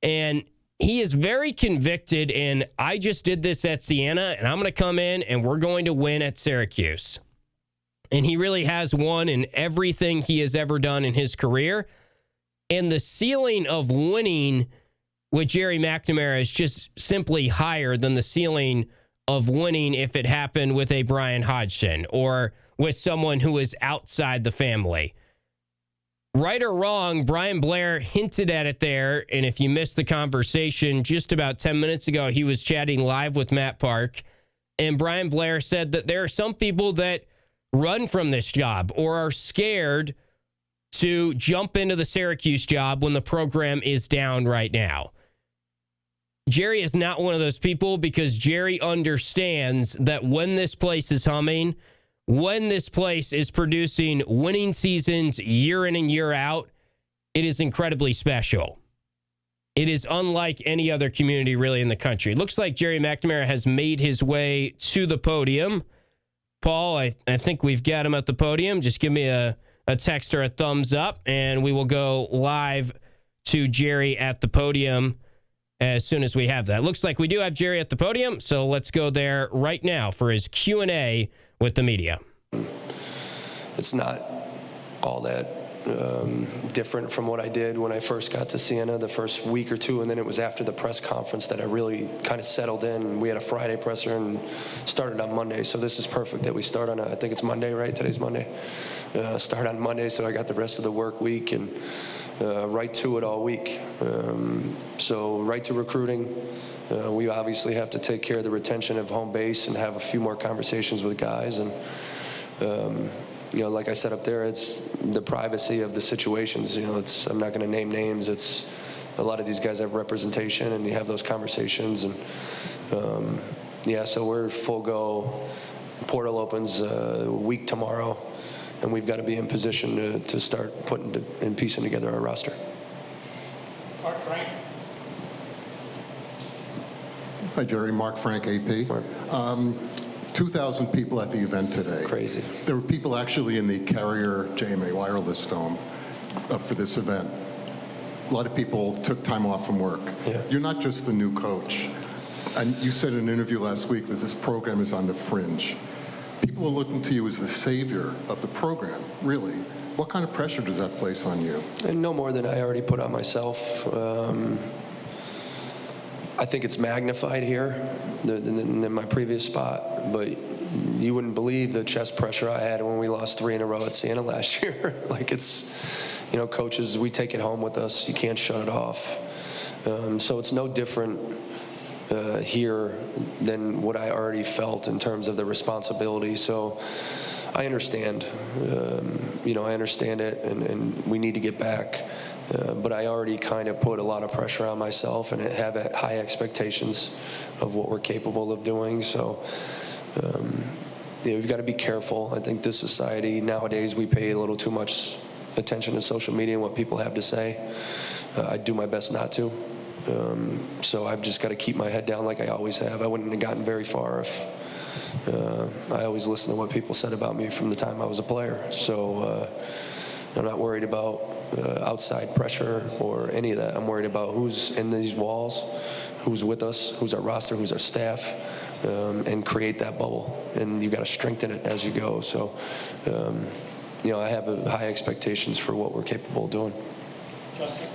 And he is very convicted in, I just did this at Siena, and I'm going to come in and we're going to win at Syracuse. And he really has won in everything he has ever done in his career. And the ceiling of winning with Gerry McNamara is just simply higher than the ceiling of winning if it happened with a Brian Hodgson or with someone who is outside the family. Right or wrong, Brian Blair hinted at it there, and if you missed the conversation just about 10 minutes ago, he was chatting live with Matt Park, and Brian Blair said that there are some people that run from this job or are scared to jump into the Syracuse job when the program is down right now. Gerry is not one of those people, because Gerry understands that when this place is humming, when this place is producing winning seasons year in and year out, it is incredibly special. It is unlike any other community really in the country. It looks like Gerry McNamara has made his way to the podium. Paul, I think we've got him at the podium. Just give me a text or a thumbs up, and we will go live to Gerry at the podium as soon as we have that. Looks like we do have Gerry at the podium, so let's go there right now for his Q&A with the media. It's not all that different from what I did when I first got to Siena the first week or two, and then it was after the press conference that I really kind of settled in. We had a Friday presser and started on Monday, so this is perfect that we start on I think it's Monday, right? Today's Monday. Start on Monday, so I got the rest of the work week and right to it all week. So right to recruiting. We obviously have to take care of the retention of home base and have a few more conversations with guys. And like I said up there, it's the privacy of the situations. I'm not going to name names. It's a lot of these guys have representation, and you have those conversations. And so we're full go. Portal opens a week tomorrow, and we've got to be in position to start putting and piecing together our roster. Mark Frank. Hi, Gerry. Mark Frank, AP. Mark. 2,000 people at the event today. Crazy. There were people actually in the Carrier JMA Wireless Dome for this event. A lot of people took time off from work. Yeah. You're not just the new coach. And you said in an interview last week that this program is on the fringe. People are looking to you as the savior of the program, really. What kind of pressure does that place on you? And no more than I already put on myself. I think it's magnified here than my previous spot, but you wouldn't believe the chest pressure I had when we lost 3 in a row at Siena last year. Like it's, coaches, we take it home with us. You can't shut it off. So it's no different here than what I already felt in terms of the responsibility. So I understand, I understand it, and we need to get back. But I already kind of put a lot of pressure on myself and have high expectations of what we're capable of doing. So, we've got to be careful. I think this society nowadays, we pay a little too much attention to social media and what people have to say. I do my best not to. So I've just got to keep my head down like I always have. I wouldn't have gotten very far if I always listened to what people said about me from the time I was a player. So I'm not worried about outside pressure or any of that. I'm worried about who's in these walls, who's with us, who's our roster, who's our staff, and create that bubble. And you've got to strengthen it as you go. So, I have high expectations for what we're capable of doing. Justin.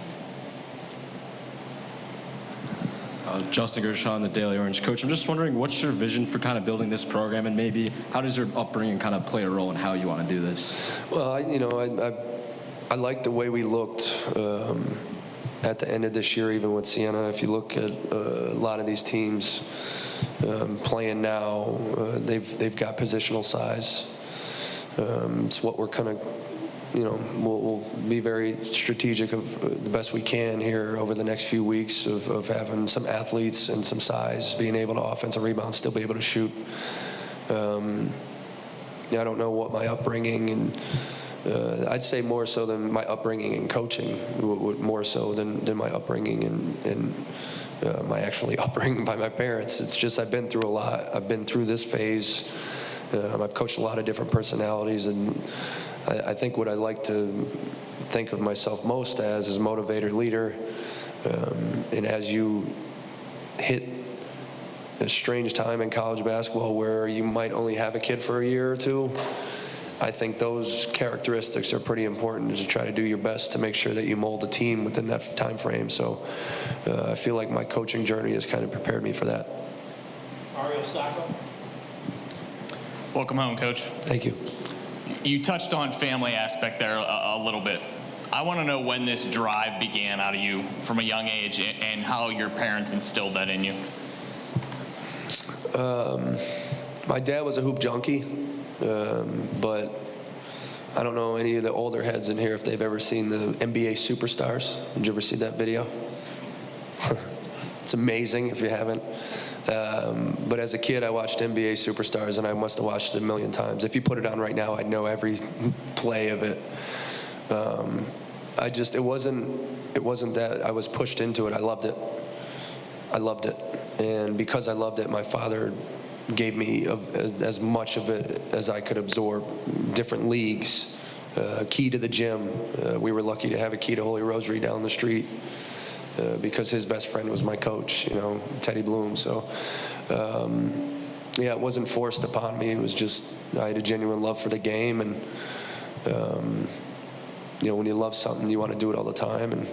Justin Gershon, the Daily Orange. Coach, I'm just wondering, what's your vision for kind of building this program, and maybe how does your upbringing kind of play a role in how you want to do this? Well, I like the way we looked at the end of this year, even with Siena. If you look at a lot of these teams playing now, they've got positional size. It's what we're kind of, we'll be very strategic of the best we can here over the next few weeks of having some athletes and some size, being able to offensive rebound, still be able to shoot. I don't know what my upbringing and I'd say more so than my upbringing in coaching, more so than my upbringing and my actually upbringing by my parents. It's just I've been through a lot. I've been through this phase. I've coached a lot of different personalities, and I think what I like to think of myself most as is motivator, leader. And as you hit a strange time in college basketball where you might only have a kid for a year or two, I think those characteristics are pretty important to try to do your best to make sure that you mold the team within that time frame. So I feel like my coaching journey has kind of prepared me for that. Mario Sacco. Welcome home, Coach. Thank you. You touched on family aspect there a little bit. I want to know when this drive began out of you from a young age and how your parents instilled that in you. My dad was a hoop junkie. But I don't know any of the older heads in here if they've ever seen the NBA Superstars. Did you ever see that video? It's amazing if you haven't. But as a kid, I watched NBA Superstars, and I must have watched it a million times. If you put it on right now, I'd know every play of it. It wasn't that I was pushed into it. I loved it. And because I loved it, my father gave me as much of it as I could absorb. Different leagues, key to the gym. We were lucky to have a key to Holy Rosary down the street because his best friend was my coach, Teddy Bloom. So, it wasn't forced upon me. It was just I had a genuine love for the game, and when you love something, you want to do it all the time, and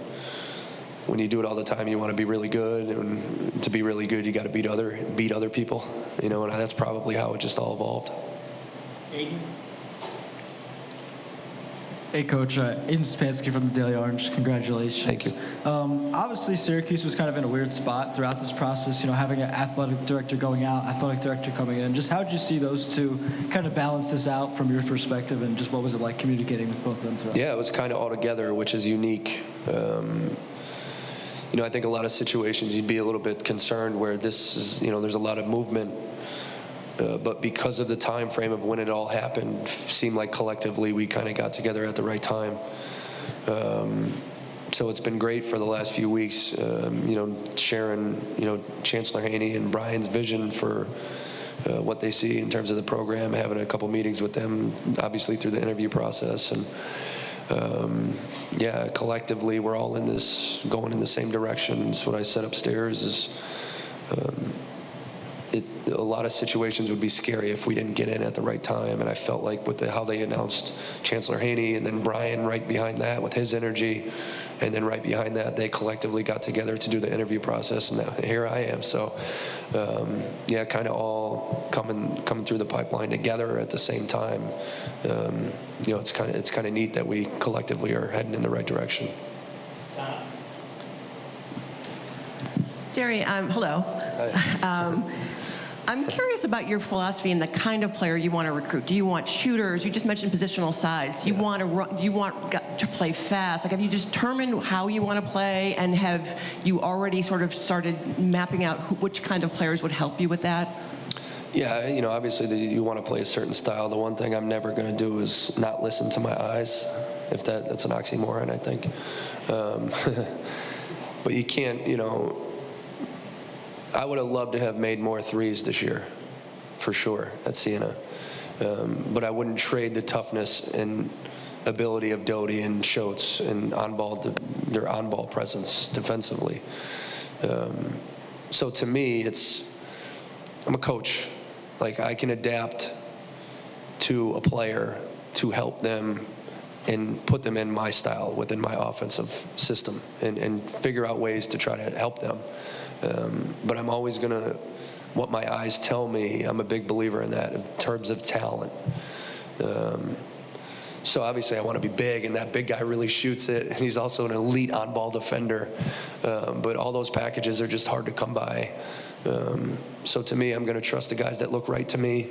when you do it all the time, you want to be really good, and to be really good, you got to beat other people, and that's probably how it just all evolved. Aiden? Hey, Coach. Aiden Stepanski from the Daily Orange. Congratulations. Thank you. Obviously, Syracuse was kind of in a weird spot throughout this process, having an athletic director going out, athletic director coming in. Just how did you see those two kind of balance this out from your perspective, and just what was it like communicating with both of them throughout? Yeah, it was kind of all together, which is unique. I think a lot of situations you'd be a little bit concerned where this is, there's a lot of movement. But because of the time frame of when it all happened, seemed like collectively we kind of got together at the right time. So it's been great for the last few weeks, sharing, Chancellor Haney and Brian's vision for what they see in terms of the program, having a couple meetings with them, obviously through the interview process. And collectively we're all going in the same direction. It's what I said upstairs is, a lot of situations would be scary if we didn't get in at the right time, and I felt like with how they announced Chancellor Haney and then Brian right behind that with his energy, and then right behind that they collectively got together to do the interview process, and now here I am. So kind of all coming through the pipeline together at the same time. It's kind of neat that we collectively are heading in the right direction. Gerry, hello. Hi. I'm curious about your philosophy and the kind of player you want to recruit. Do you want shooters? You just mentioned positional size. Do you want to run? Do you want to play fast? Like, have you determined how you want to play, and have you already sort of started mapping out which kind of players would help you with that? Yeah, obviously you want to play a certain style. The one thing I'm never going to do is not listen to my eyes, if that's an oxymoron, I think. But you can't, I would have loved to have made more threes this year, for sure, at Siena. But I wouldn't trade the toughness and ability of Doty and Schultz and their on-ball presence defensively. So to me, I'm a coach. Like, I can adapt to a player to help them and put them in my style within my offensive system and figure out ways to try to help them. But I'm always going to, what my eyes tell me, I'm a big believer in that in terms of talent. So obviously I want to be big, and that big guy really shoots it, and he's also an elite on-ball defender. But all those packages are just hard to come by. So to me, I'm going to trust the guys that look right to me,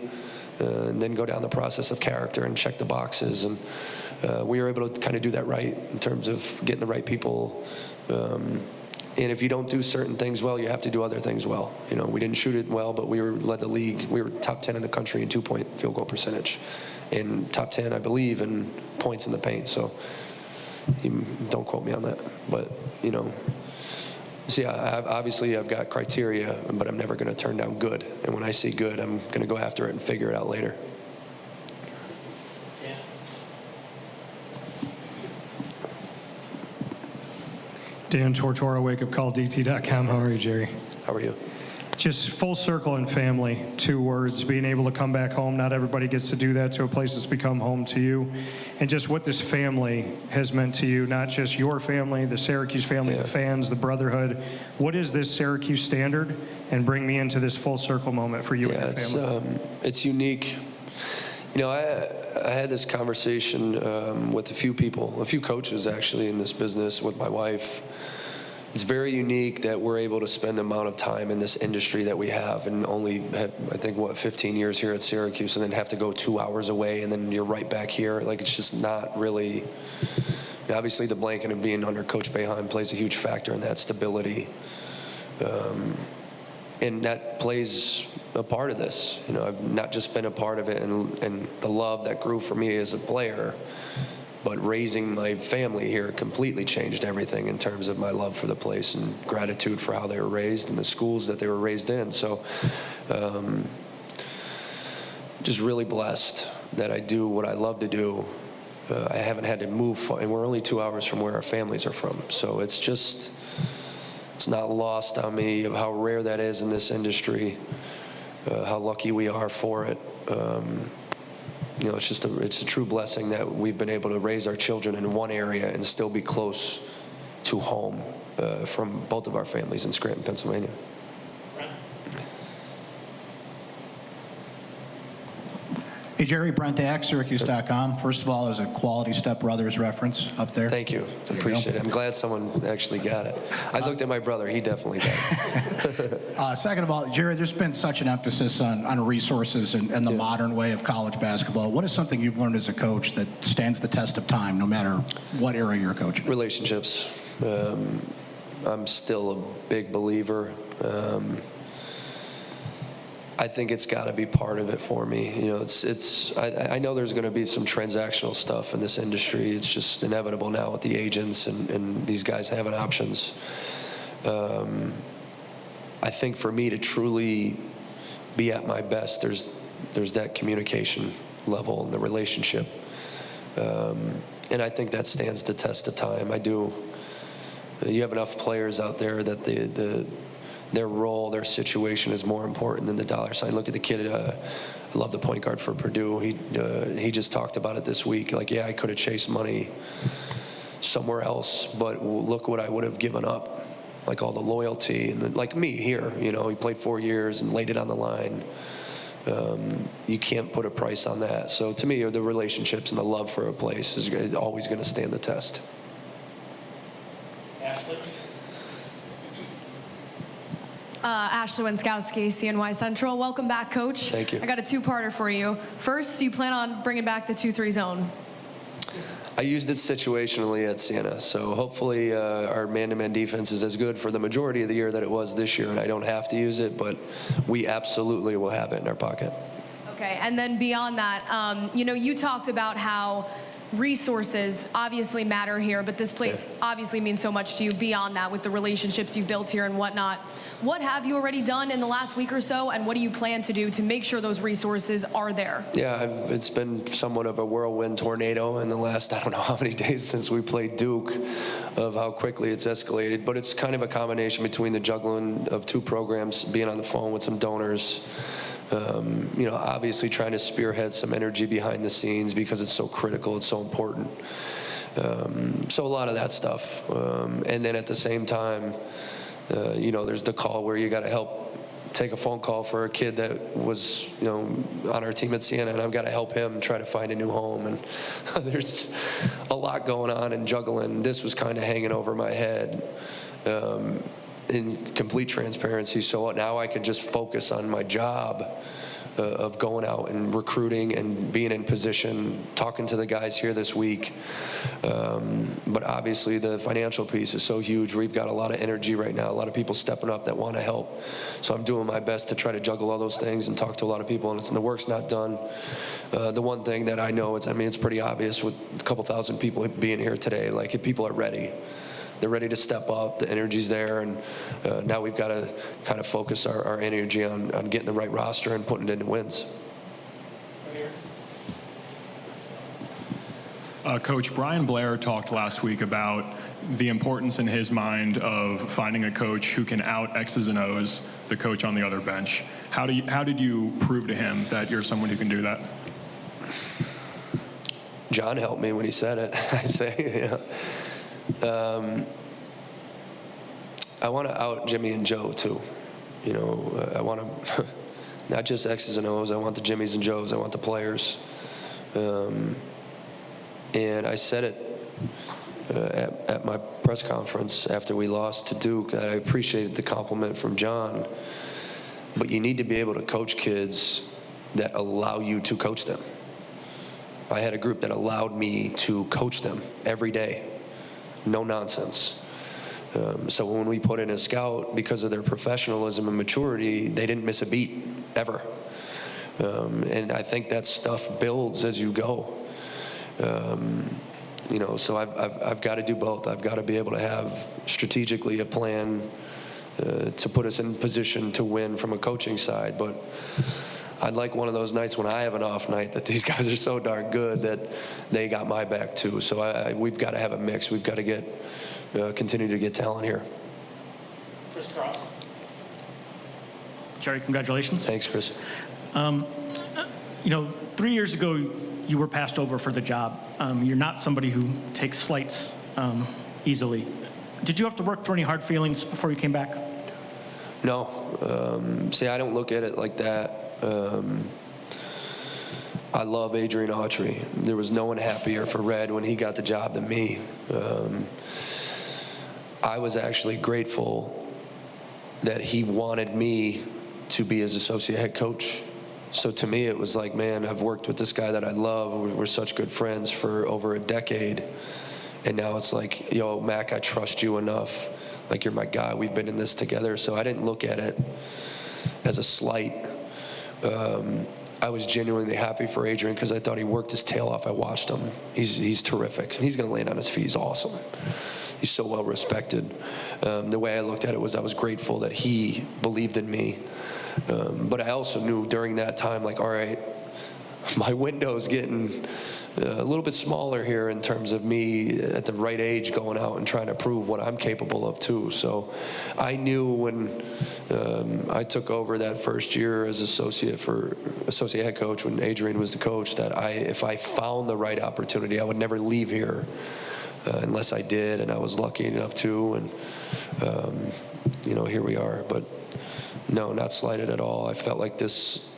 and then go down the process of character and check the boxes. And we were able to kind of do that right in terms of getting the right people. And if you don't do certain things well, you have to do other things well. We didn't shoot it well, but we led the league. We were top 10 in the country in two-point field goal percentage, and top 10, I believe, in points in the paint. So don't quote me on that. But, see, obviously I've got criteria, but I'm never going to turn down good. And when I see good, I'm going to go after it and figure it out later. Dan Tortora, wakeupcalldt.com. How are you, Gerry? How are you? Just full circle and family, 2 words, being able to come back home. Not everybody gets to do that, to a place that's become home to you. And just what this family has meant to you, not just your family, the Syracuse family, the fans, the brotherhood. What is this Syracuse standard? And bring me into this full circle moment for you and your family. It's unique. I had this conversation with a few people, a few coaches actually in this business with my wife. It's very unique that we're able to spend the amount of time in this industry that we have and only have, I think, 15 years here at Syracuse, and then have to go 2 hours away and then you're right back here. Like, it's just not really, obviously the blanket of being under Coach Boeheim plays a huge factor in that stability. And that plays a part of this. You know, I've not just been a part of it and the love that grew for me as a player, but raising my family here completely changed everything in terms of my love for the place and gratitude for how they were raised and the schools that they were raised in. So just really blessed that I do what I love to do. I haven't had to move far, and we're only 2 hours from where our families are from. So it's not lost on me of how rare that is in this industry, how lucky we are for it. You know, it's a true blessing that we've been able to raise our children in one area and still be close to home from both of our families in Scranton, Pennsylvania. Hey, Gerry, Brent Dack, Syracuse.com. First of all, there's a quality stepbrothers reference up there. Thank you. Appreciate it. I'm glad someone actually got it. I looked at my brother. He definitely got it. Second of all, Gerry, there's been such an emphasis on resources and the modern way of college basketball. What is something you've learned as a coach that stands the test of time, no matter what era you're coaching? Relationships. I'm still a big believer. I think it's got to be part of it for me. You know, I know there's going to be some transactional stuff in this industry. It's just inevitable now with the agents and these guys having options. I think for me to truly be at my best, there's that communication level and the relationship. And I think that stands the test of time. I do. You have enough players out there that their role, their situation is more important than the dollar sign. Look at the kid, I love the point guard for Purdue. He just talked about it this week. Like, yeah, I could have chased money somewhere else, but look what I would have given up. Like all the loyalty, and like me here, you know, he played 4 years and laid it on the line. You can't put a price on that. So to me, the relationships and the love for a place is always going to stand the test. Ashley? Ashley Wenskowski, CNY Central. Welcome back, Coach. Thank you. I got a two-parter for you. First, do you plan on bringing back the 2-3 zone? I used it situationally at Siena, so hopefully our man-to-man defense is as good for the majority of the year that it was this year, and I don't have to use it, but we absolutely will have it in our pocket. Okay, and then beyond that, you know, you talked about how resources obviously matter here, but this place obviously means so much to you beyond that with the relationships you've built here and whatnot. What have you already done in the last week or so, and what do you plan to do to make sure those resources are there? Yeah, it's been somewhat of a whirlwind tornado in the last, I don't know how many days since we played Duke, of how quickly it's escalated, but it's kind of a combination between the juggling of two programs, being on the phone with some donors, you know, obviously trying to spearhead some energy behind the scenes because it's so critical, it's so important. So a lot of that stuff. And then at the same time, you know, there's the call where you got to help take a phone call for a kid that was, you know, on our team at Siena, and I've got to help him try to find a new home. And there's a lot going on and juggling. This was kind of hanging over my head. In complete transparency, so now I can just focus on my job of going out and recruiting and being in position, talking to the guys here this week. But obviously the financial piece is so huge. We've got a lot of energy right now, a lot of people stepping up that want to help. So I'm doing my best to try to juggle all those things and talk to a lot of people, and the work's not done. The one thing that I know, it's pretty obvious with a couple thousand people being here today, like if people are ready. They're ready to step up, the energy's there, and now we've got to kind of focus our energy on getting the right roster and putting it into wins. Coach, Brian Blair talked last week about the importance in his mind of finding a coach who can out X's and O's the coach on the other bench. How did you prove to him that you're someone who can do that? John helped me when he said it, I'd say, yeah. I want to out Jimmy and Joe too. You know, I want to not just X's and O's. I want the Jimmys and Joes. I want the players. And I said it at my press conference after we lost to Duke. That I appreciated the compliment from John, but you need to be able to coach kids that allow you to coach them. I had a group that allowed me to coach them every day. No nonsense. So when we put in a scout, because of their professionalism and maturity, they didn't miss a beat, ever. And I think that stuff builds as you go. You know, so I've got to do both. I've got to be able to have strategically a plan to put us in position to win from a coaching side. But I'd like one of those nights when I have an off night that these guys are so darn good that they got my back too. So we've got to have a mix. We've got to continue to get talent here. Chris Cross. Gerry, congratulations. Thanks, Chris. You know, 3 years ago, you were passed over for the job. You're not somebody who takes slights easily. Did you have to work through any hard feelings before you came back? No. See, I don't look at it like that. I love Adrian Autry. There was no one happier for Red when he got the job than me. I was actually grateful that he wanted me to be his associate head coach. So to me, it was like, man, I've worked with this guy that I love. We're such good friends for over a decade. And now it's like, yo, Mac, I trust you enough. Like, you're my guy. We've been in this together. So I didn't look at it as a slight. I was genuinely happy for Adrian because I thought he worked his tail off. I watched him. He's terrific. He's going to land on his feet. He's awesome. He's so well respected. The way I looked at it was I was grateful that he believed in me. But I also knew during that time, like, all right, my window's getting a little bit smaller here in terms of me at the right age going out and trying to prove what I'm capable of too. So I knew when I took over that first year as associate head coach, when Adrian was the coach, that if I found the right opportunity, I would never leave here unless I did, and I was lucky enough to. And you know, here we are. But no, not slighted at all. I felt like this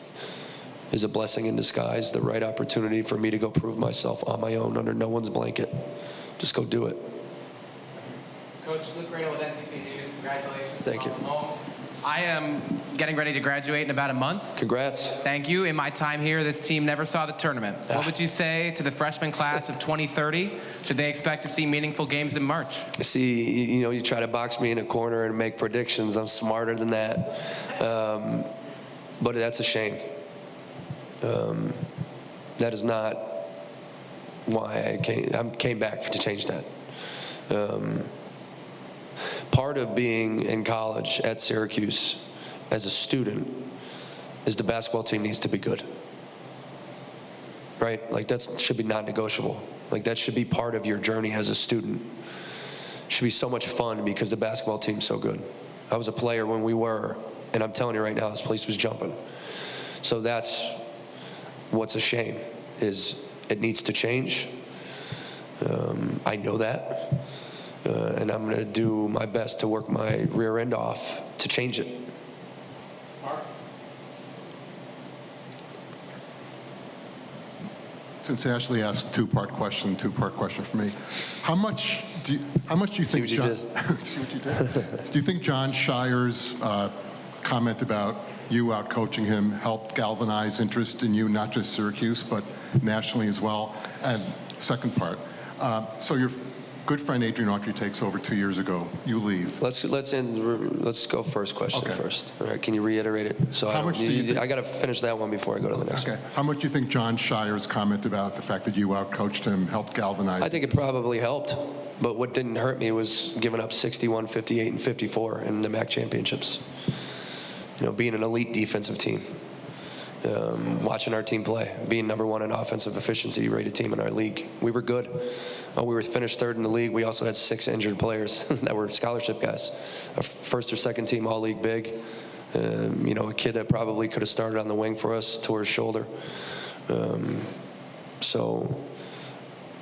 is a blessing in disguise, the right opportunity for me to go prove myself on my own under no one's blanket. Just go do it. Coach Luke Rado with NCC News, congratulations. Thank you. I am getting ready to graduate in about a month. Congrats. Thank you. In my time here, this team never saw the tournament. What would you say to the freshman class of 2030? Should they expect to see meaningful games in March? See, you know, you try to box me in a corner and make predictions. I'm smarter than that. But that's a shame. That is not why I came back to change that. Part of being in college at Syracuse as a student is the basketball team needs to be good. Right? Like, that should be non-negotiable. Like, that should be part of your journey as a student. It should be so much fun because the basketball team's so good. I was a player when we were, and I'm telling you right now, this place was jumping. So that's what's a shame, is it needs to change. I know that. And I'm going to do my best to work my rear end off to change it. Since Ashley asked a two-part question for me, how much do you think? See what you did. See what you did. Do you think John Shire's comment about you out coaching him helped galvanize interest in you, not just Syracuse, but nationally as well? And second part, so your good friend Adrian Autry takes over 2 years ago. You leave. Let's go first question first. All right, can you reiterate it? So I got to finish that one before I go to the next one. How much do you think John Shire's comment about the fact that you outcoached him helped galvanize? I think it probably helped, but what didn't hurt me was giving up 61, 58, and 54 in the MAC championships. You know, being an elite defensive team, watching our team play, being #1 in offensive efficiency rated team in our league. We were good. We were finished third in the league. We also had 6 injured players that were scholarship guys. Our first or second team all-league big. You know, a kid that probably could have started on the wing for us tore his shoulder. So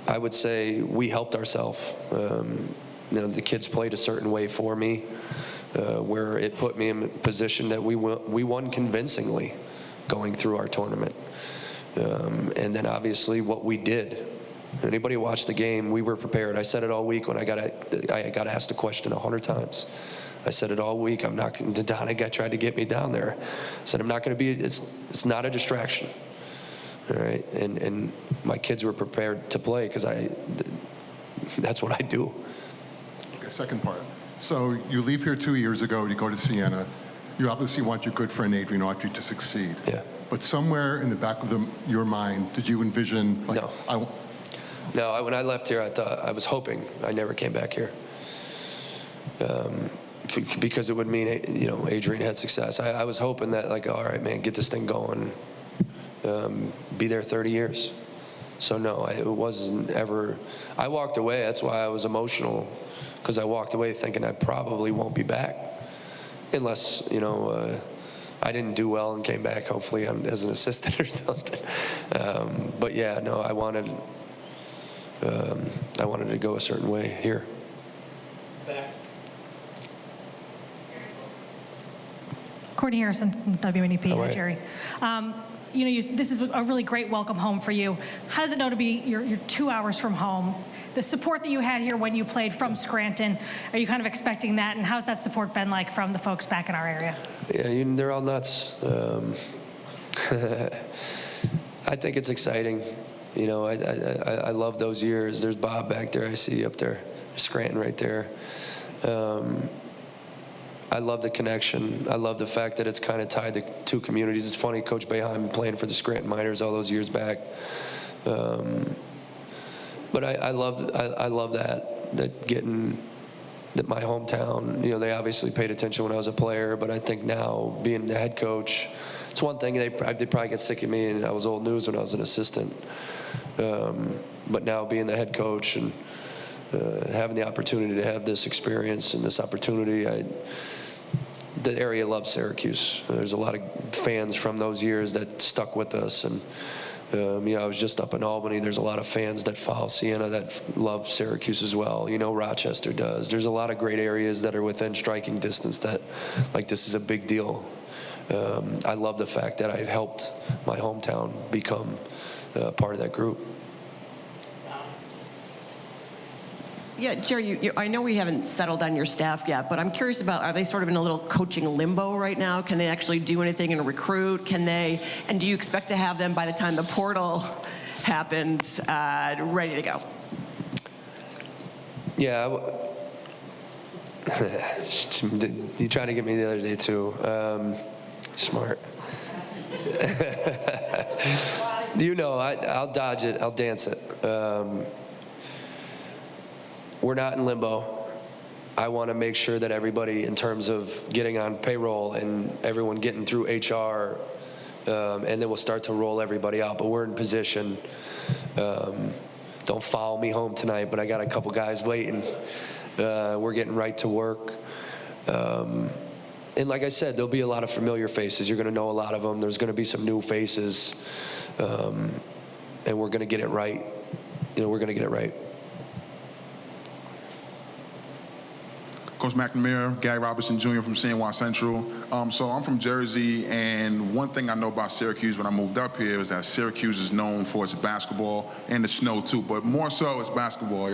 I would say we helped ourselves. You know, the kids played a certain way for me, where it put me in a position that we won convincingly going through our tournament. And then obviously what we did. Anybody who watched the game, we were prepared. I said it all week when I got asked the question 100 times. I said it all week. I'm not going to. Donna tried to get me down there. I said I'm not going to be. It's not a distraction. All right, and my kids were prepared to play because that's what I do. Okay, second part. So you leave here 2 years ago, you go to Siena. You obviously want your good friend Adrian Autry to succeed. Yeah. But somewhere in the back of your mind, did you envision, like, No. No, when I left here, I was hoping I never came back here. Because it would mean, Adrian had success. I was hoping that, like, all right, man, get this thing going. Be there 30 years. So no, it wasn't ever. I walked away. That's why I was emotional, because I walked away thinking I probably won't be back, unless I didn't do well and came back, hopefully as an assistant or something. But yeah, no, I wanted to go a certain way here. Courtney Harrison from WNEP. All right. Jerry. This is a really great welcome home for you. How does it know to be you're 2 hours from home? The support that you had here when you played from Scranton, are you kind of expecting that? And how's that support been like from the folks back in our area? Yeah, they're all nuts. I think it's exciting. I love those years. There's Bob back there. I see up there. There's Scranton right there. I love the connection. I love the fact that it's kind of tied to two communities. It's funny, Coach Boeheim playing for the Scranton Miners all those years back. But I love that getting that my hometown. They obviously paid attention when I was a player, but I think now being the head coach, it's one thing they probably get sick of me, and I was old news when I was an assistant. But now being the head coach and having the opportunity to have this experience and this opportunity, the area loves Syracuse. There's a lot of fans from those years that stuck with us, and I was just up in Albany. There's a lot of fans that follow Siena that love Syracuse as well. Rochester does. There's a lot of great areas that are within striking distance that, like, this is a big deal. I love the fact that I've helped my hometown become part of that group. Yeah, Jerry, I know we haven't settled on your staff yet, but I'm curious about, are they sort of in a little coaching limbo right now? Can they actually do anything and recruit? And do you expect to have them by the time the portal happens, ready to go? Yeah. You tried to get me the other day, too. Smart. I'll dodge it. I'll dance it. We're not in limbo. I want to make sure that everybody, in terms of getting on payroll and everyone getting through HR, and then we'll start to roll everybody out. But we're in position. Don't follow me home tonight, but I got a couple guys waiting. We're getting right to work. And like I said, there'll be a lot of familiar faces. You're going to know a lot of them. There's going to be some new faces. And we're going to get it right. We're going to get it right. Coach McNamara, Gary Robertson Jr. from CNY Central. So I'm from Jersey, and one thing I know about Syracuse when I moved up here is that Syracuse is known for its basketball and the snow too, but more so it's basketball,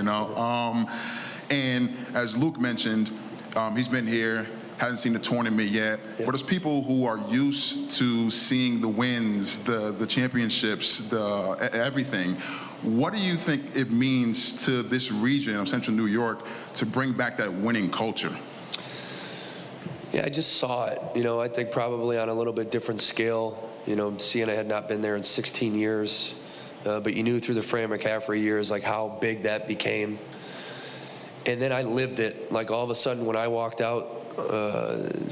And as Luke mentioned, he's been here, hasn't seen the tournament yet. But as people who are used to seeing the wins, the championships, everything, what do you think it means to this region of Central New York to bring back that winning culture? Yeah, I just saw it. I think probably on a little bit different scale. Siena had not been there in 16 years, but you knew through the Fran McCaffrey years like how big that became. And then I lived it. Like all of a sudden when I walked out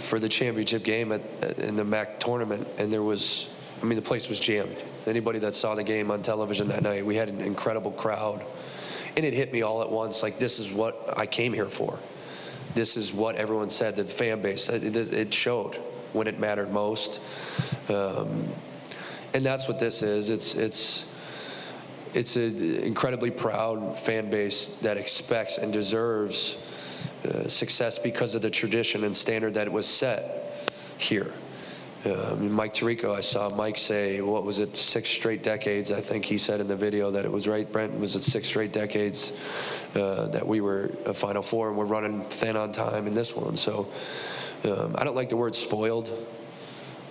for the championship game in the MAC tournament, and the place was jammed. Anybody that saw the game on television that night, we had an incredible crowd. And it hit me all at once, like, this is what I came here for. This is what everyone said, the fan base. It showed when it mattered most. And that's what this is. It's an incredibly proud fan base that expects and deserves success because of the tradition and standard that was set here. Mike Tirico, I saw Mike say, what was it, 6 straight decades, I think he said in the video that it was right, Brent, was it 6 straight decades that we were a Final Four, and we're running thin on time in this one. So I don't like the word spoiled.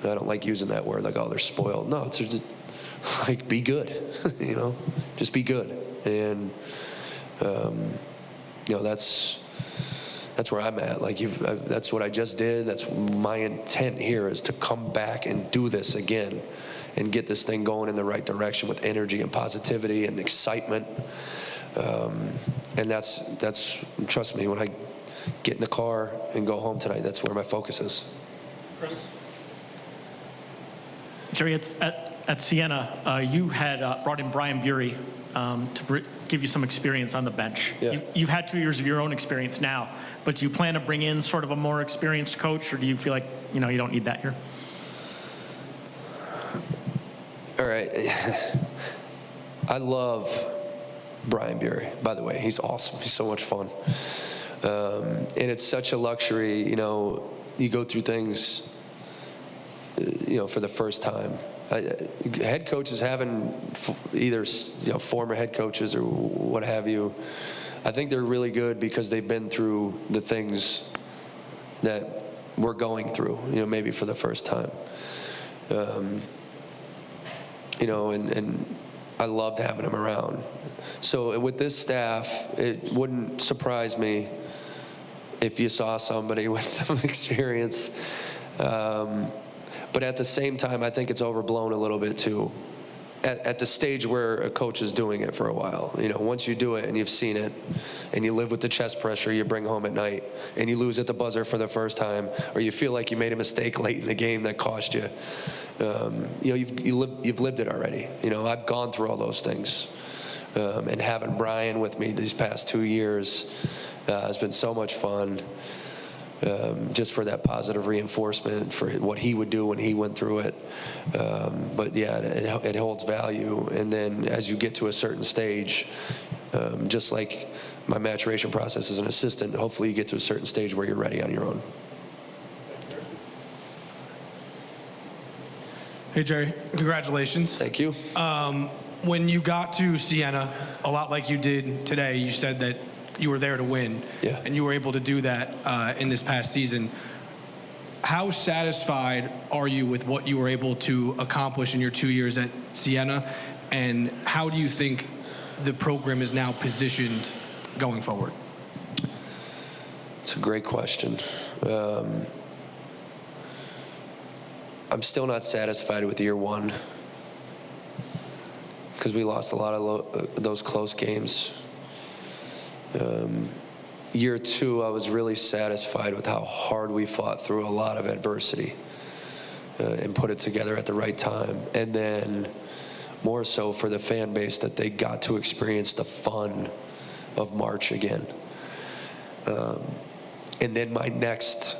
I don't like using that word, like, oh, they're spoiled. No, it's just, like, be good, just be good. And, that's that's where I'm at. Like that's what I just did. That's my intent here, is to come back and do this again and get this thing going in the right direction with energy and positivity and excitement. And that's trust me, when I get in the car and go home tonight, that's where my focus is. Chris? Gerry, at Siena, you had brought in Brian Bury to give you some experience on the bench. Yeah. You've had 2 years of your own experience now, but do you plan to bring in sort of a more experienced coach, or do you feel like you don't need that here? All right. I love Brian Bury, by the way. He's awesome. He's so much fun. And it's such a luxury, you go through things, for the first time. Head coaches having either, former head coaches or what have you, I think they're really good because they've been through the things that we're going through, maybe for the first time. And I loved having him around. So with this staff, it wouldn't surprise me if you saw somebody with some experience. But at the same time, I think it's overblown a little bit too. At the stage where a coach is doing it for a while, once you do it and you've seen it, and you live with the chest pressure you bring home at night, and you lose at the buzzer for the first time, or you feel like you made a mistake late in the game that cost you, you've lived it already. I've gone through all those things, and having Brian with me these past 2 years has been so much fun. Just for that positive reinforcement for what he would do when he went through it. But yeah, it holds value. And then as you get to a certain stage, just like my maturation process as an assistant, hopefully you get to a certain stage where you're ready on your own. Hey, Gerry, congratulations. Thank you. When you got to Siena, a lot like you did today, you said that you were there to win, and you were able to do that in this past season. How satisfied are you with what you were able to accomplish in your 2 years at Siena, and how do you think the program is now positioned going forward? It's a great question. I'm still not satisfied with year one because we lost a lot of those close games. Year two, I was really satisfied with how hard we fought through a lot of adversity and put it together at the right time. And then more so for the fan base, that they got to experience the fun of March again. And then my next,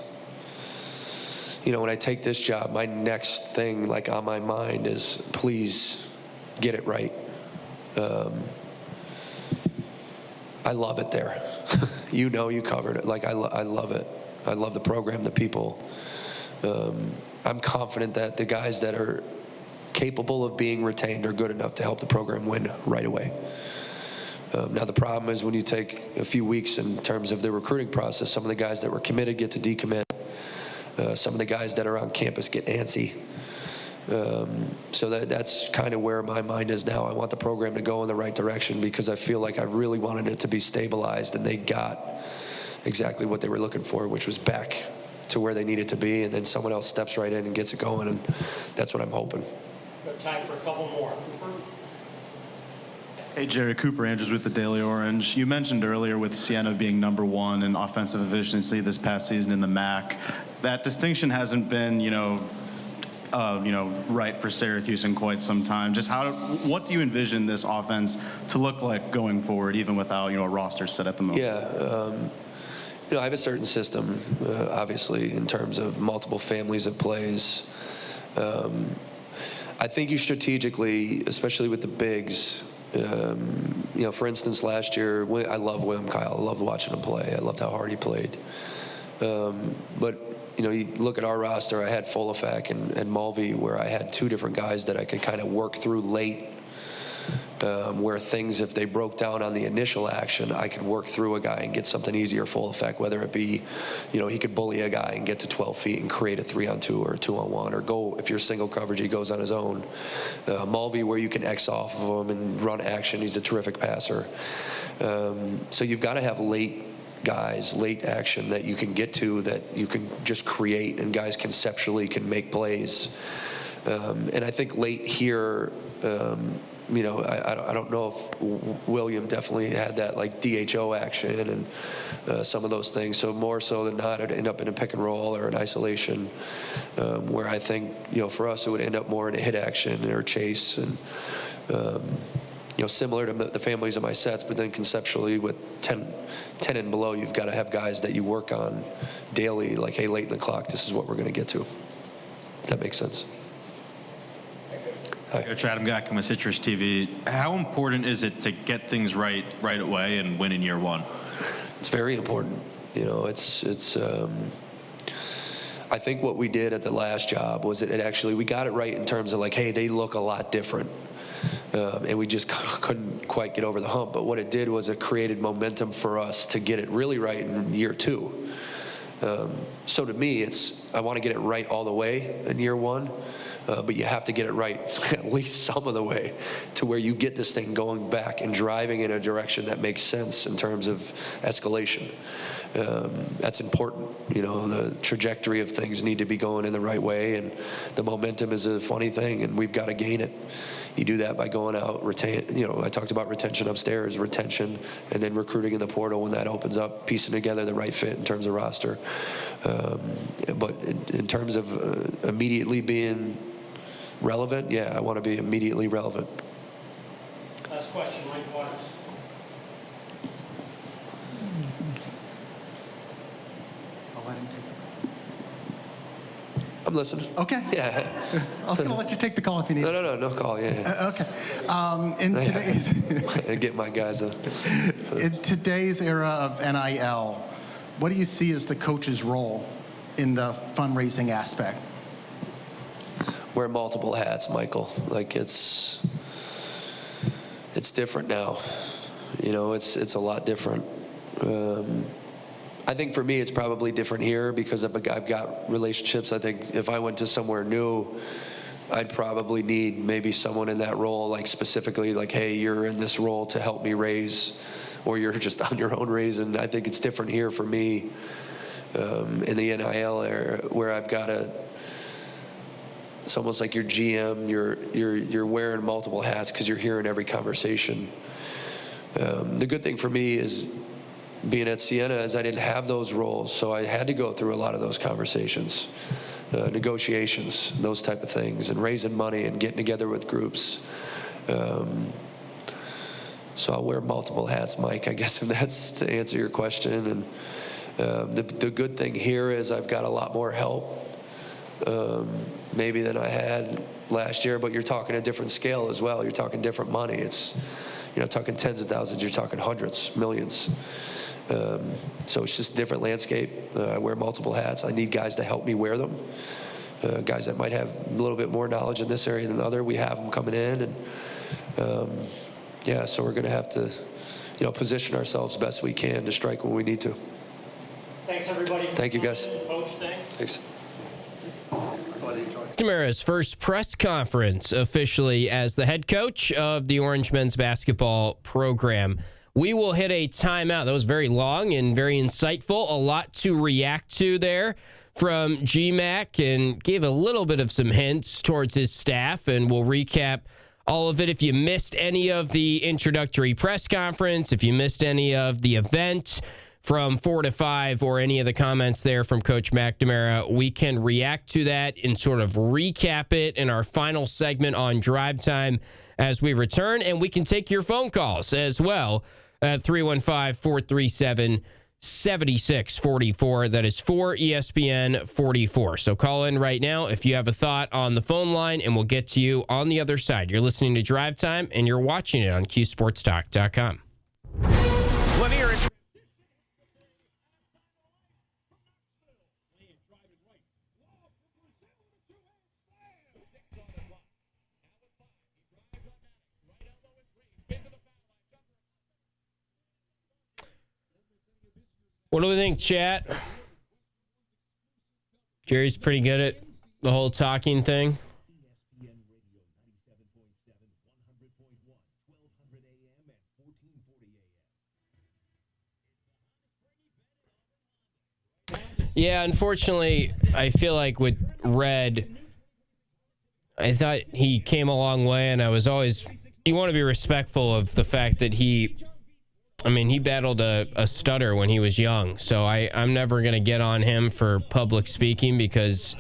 when I take this job, my next thing on my mind is, please get it right. I love it there. You covered it. I love it. I love the program, the people. I'm confident that the guys that are capable of being retained are good enough to help the program win right away. Now the problem is when you take a few weeks in terms of the recruiting process, some of the guys that were committed get to decommit. Some of the guys that are on campus get antsy. So that's kind of where my mind is now. I want the program to go in the right direction because I feel like I really wanted it to be stabilized, and they got exactly what they were looking for, which was back to where they needed to be, and then someone else steps right in and gets it going, and that's what I'm hoping. We have time for a couple more. Cooper? Hey, Gerry, Cooper Andrews with the Daily Orange. You mentioned earlier with Siena being #1 in offensive efficiency this past season in the MAC. That distinction hasn't been, right for Syracuse in quite some time. Just what do you envision this offense to look like going forward, even without, a roster set at the moment? Yeah, I have a certain system, obviously, in terms of multiple families of plays. I think you strategically, especially with the bigs, for instance, last year, I love William Kyle. I loved watching him play. I loved how hard he played. But you look at our roster, I had Folefak and Mulvey, where I had two different guys that I could kind of work through late, where things, if they broke down on the initial action, I could work through a guy and get something easier Folefak, whether it be, he could bully a guy and get to 12 feet and create a 3-on-2 or a 2-on-1, or go, if you're single coverage, he goes on his own. Mulvey, where you can X off of him and run action, he's a terrific passer. So you've got to have late guys, late action that you can get to, that you can just create, and guys conceptually can make plays. And I think late here, I don't know if William definitely had that like DHO action and some of those things. So more so than not, it'd end up in a pick and roll or an isolation, where I think, for us, it would end up more in a hit action or chase, and similar to the families of my sets, but then conceptually with 10 and below, you've got to have guys that you work on daily, like, hey, late in the clock, this is what we're going to get to. If that makes sense. Coach Adam Gacken with Citrus TV. How important is it to get things right away and win in year one? It's very important. I think what we did at the last job was we got it right in terms of like, hey, they look a lot different. And we just couldn't quite get over the hump. But what it did was it created momentum for us to get it really right in year two. So to me, I want to get it right all the way in year one. But you have to get it right at least some of the way to where you get this thing going back and driving in a direction that makes sense in terms of escalation. That's important. The trajectory of things need to be going in the right way, and the momentum is a funny thing, and we've got to gain it. You do that by going out, I talked about retention upstairs, retention, and then recruiting in the portal when that opens up, piecing together the right fit in terms of roster. But in terms of immediately being relevant, I want to be immediately relevant. Last question, Mike Waters. I'm listening. Okay. Yeah. I was going to let you take the call if you need. No call. Yeah. Okay. In today's get my guys in today's era of NIL, what do you see as the coach's role in the fundraising aspect? Wear multiple hats, Michael. Like it's different now. It's a lot different. I think for me, it's probably different here because I've got relationships. I think if I went to somewhere new, I'd probably need maybe someone in that role, like specifically like, hey, you're in this role to help me raise, or you're just on your own raising. I think it's different here for me in the NIL area, where I've got it's almost like your GM, you're wearing multiple hats because you're hearing every conversation. The good thing for me is being at Siena is I didn't have those roles, so I had to go through a lot of those conversations, negotiations, those type of things, and raising money and getting together with groups. So I'll wear multiple hats, Mike, I guess, if that's to answer your question. And the good thing here is I've got a lot more help maybe than I had last year, but you're talking a different scale as well. You're talking different money. You're not talking tens of thousands, you're talking hundreds, millions. So it's just a different landscape. I wear multiple hats. I need guys to help me wear them. Guys that might have a little bit more knowledge in this area than the other. We have them coming in, and so we're going to have to, position ourselves best we can to strike when we need to. Thanks, everybody. Thank you, guys. Coach, thanks. Thanks. McNamara's first press conference officially as the head coach of the Orange men's basketball program. We will hit a timeout. That was very long and very insightful. A lot to react to there from GMAC, and gave a little bit of some hints towards his staff, and we'll recap all of it. If you missed any of the introductory press conference, if you missed any of the event from 4 to 5 or any of the comments there from Coach McNamara, we can react to that and sort of recap it in our final segment on Drive Time as we return. And we can take your phone calls as well at 315-437-7644. That is 4ESPN 44. So call in right now if you have a thought on the phone line, and we'll get to you on the other side. You're listening to Drive Time, and you're watching it on QSportsTalk.com. Lanier. What do we think, chat? Jerry's pretty good at the whole talking thing. Yeah, unfortunately, I feel like with Red, I thought he came a long way, and I was always, you want to be respectful of the fact that he battled a stutter when he was young, so I'm never going to get on him for public speaking because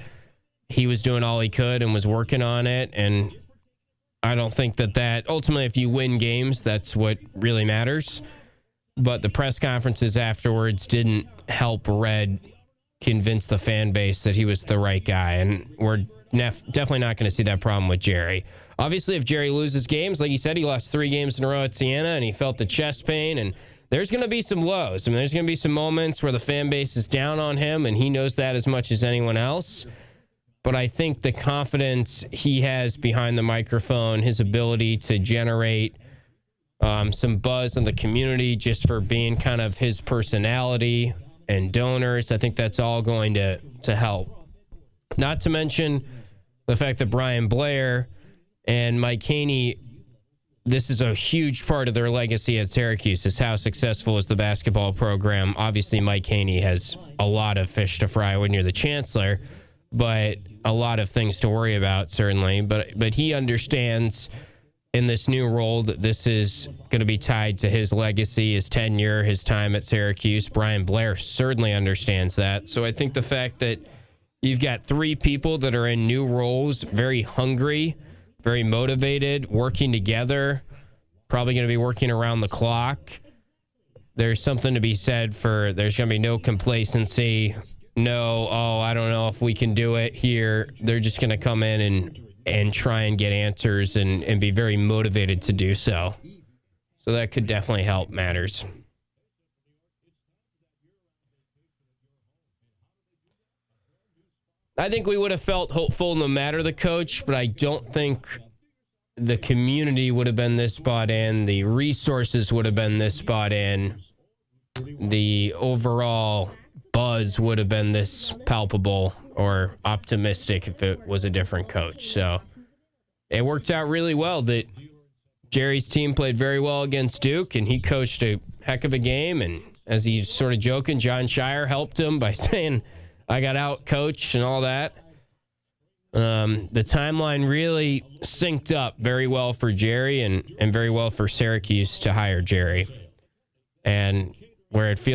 he was doing all he could and was working on it, and I don't think that ultimately, if you win games, that's what really matters. But the press conferences afterwards didn't help Red convince the fan base that he was the right guy, and we're definitely not going to see that problem with Gerry. Obviously, if Gerry loses games, like he said, he lost 3 games in a row at Siena, and he felt the chest pain, and there's going to be some lows. I mean, there's going to be some moments where the fan base is down on him, and he knows that as much as anyone else. But I think the confidence he has behind the microphone, his ability to generate some buzz in the community just for being kind of his personality and donors, I think that's all going to help. Not to mention the fact that Brian Blair and Mike Haney, this is a huge part of their legacy at Syracuse, is how successful is the basketball program. Obviously, Mike Haney has a lot of fish to fry when you're the chancellor, but a lot of things to worry about, certainly. But he understands in this new role that this is going to be tied to his legacy, his tenure, his time at Syracuse. Brian Blair certainly understands that. So I think the fact that you've got 3 people that are in new roles, very hungry, very motivated, working together, probably going to be working around the clock. There's something to be said for there's going to be no complacency, I don't know if we can do it here. They're just going to come in and try and get answers and be very motivated to do so. So that could definitely help matters. I think we would have felt hopeful no matter the coach, but I don't think the community would have been this bought in. The resources would have been this bought in. The overall buzz would have been this palpable or optimistic if it was a different coach. So it worked out really well that Gerry's team played very well against Duke, and he coached a heck of a game. And as he's sort of joking, John Shire helped him by saying, I got out coached and all that. The timeline really synced up very well for Gerry and very well for Syracuse to hire Gerry. And where it feels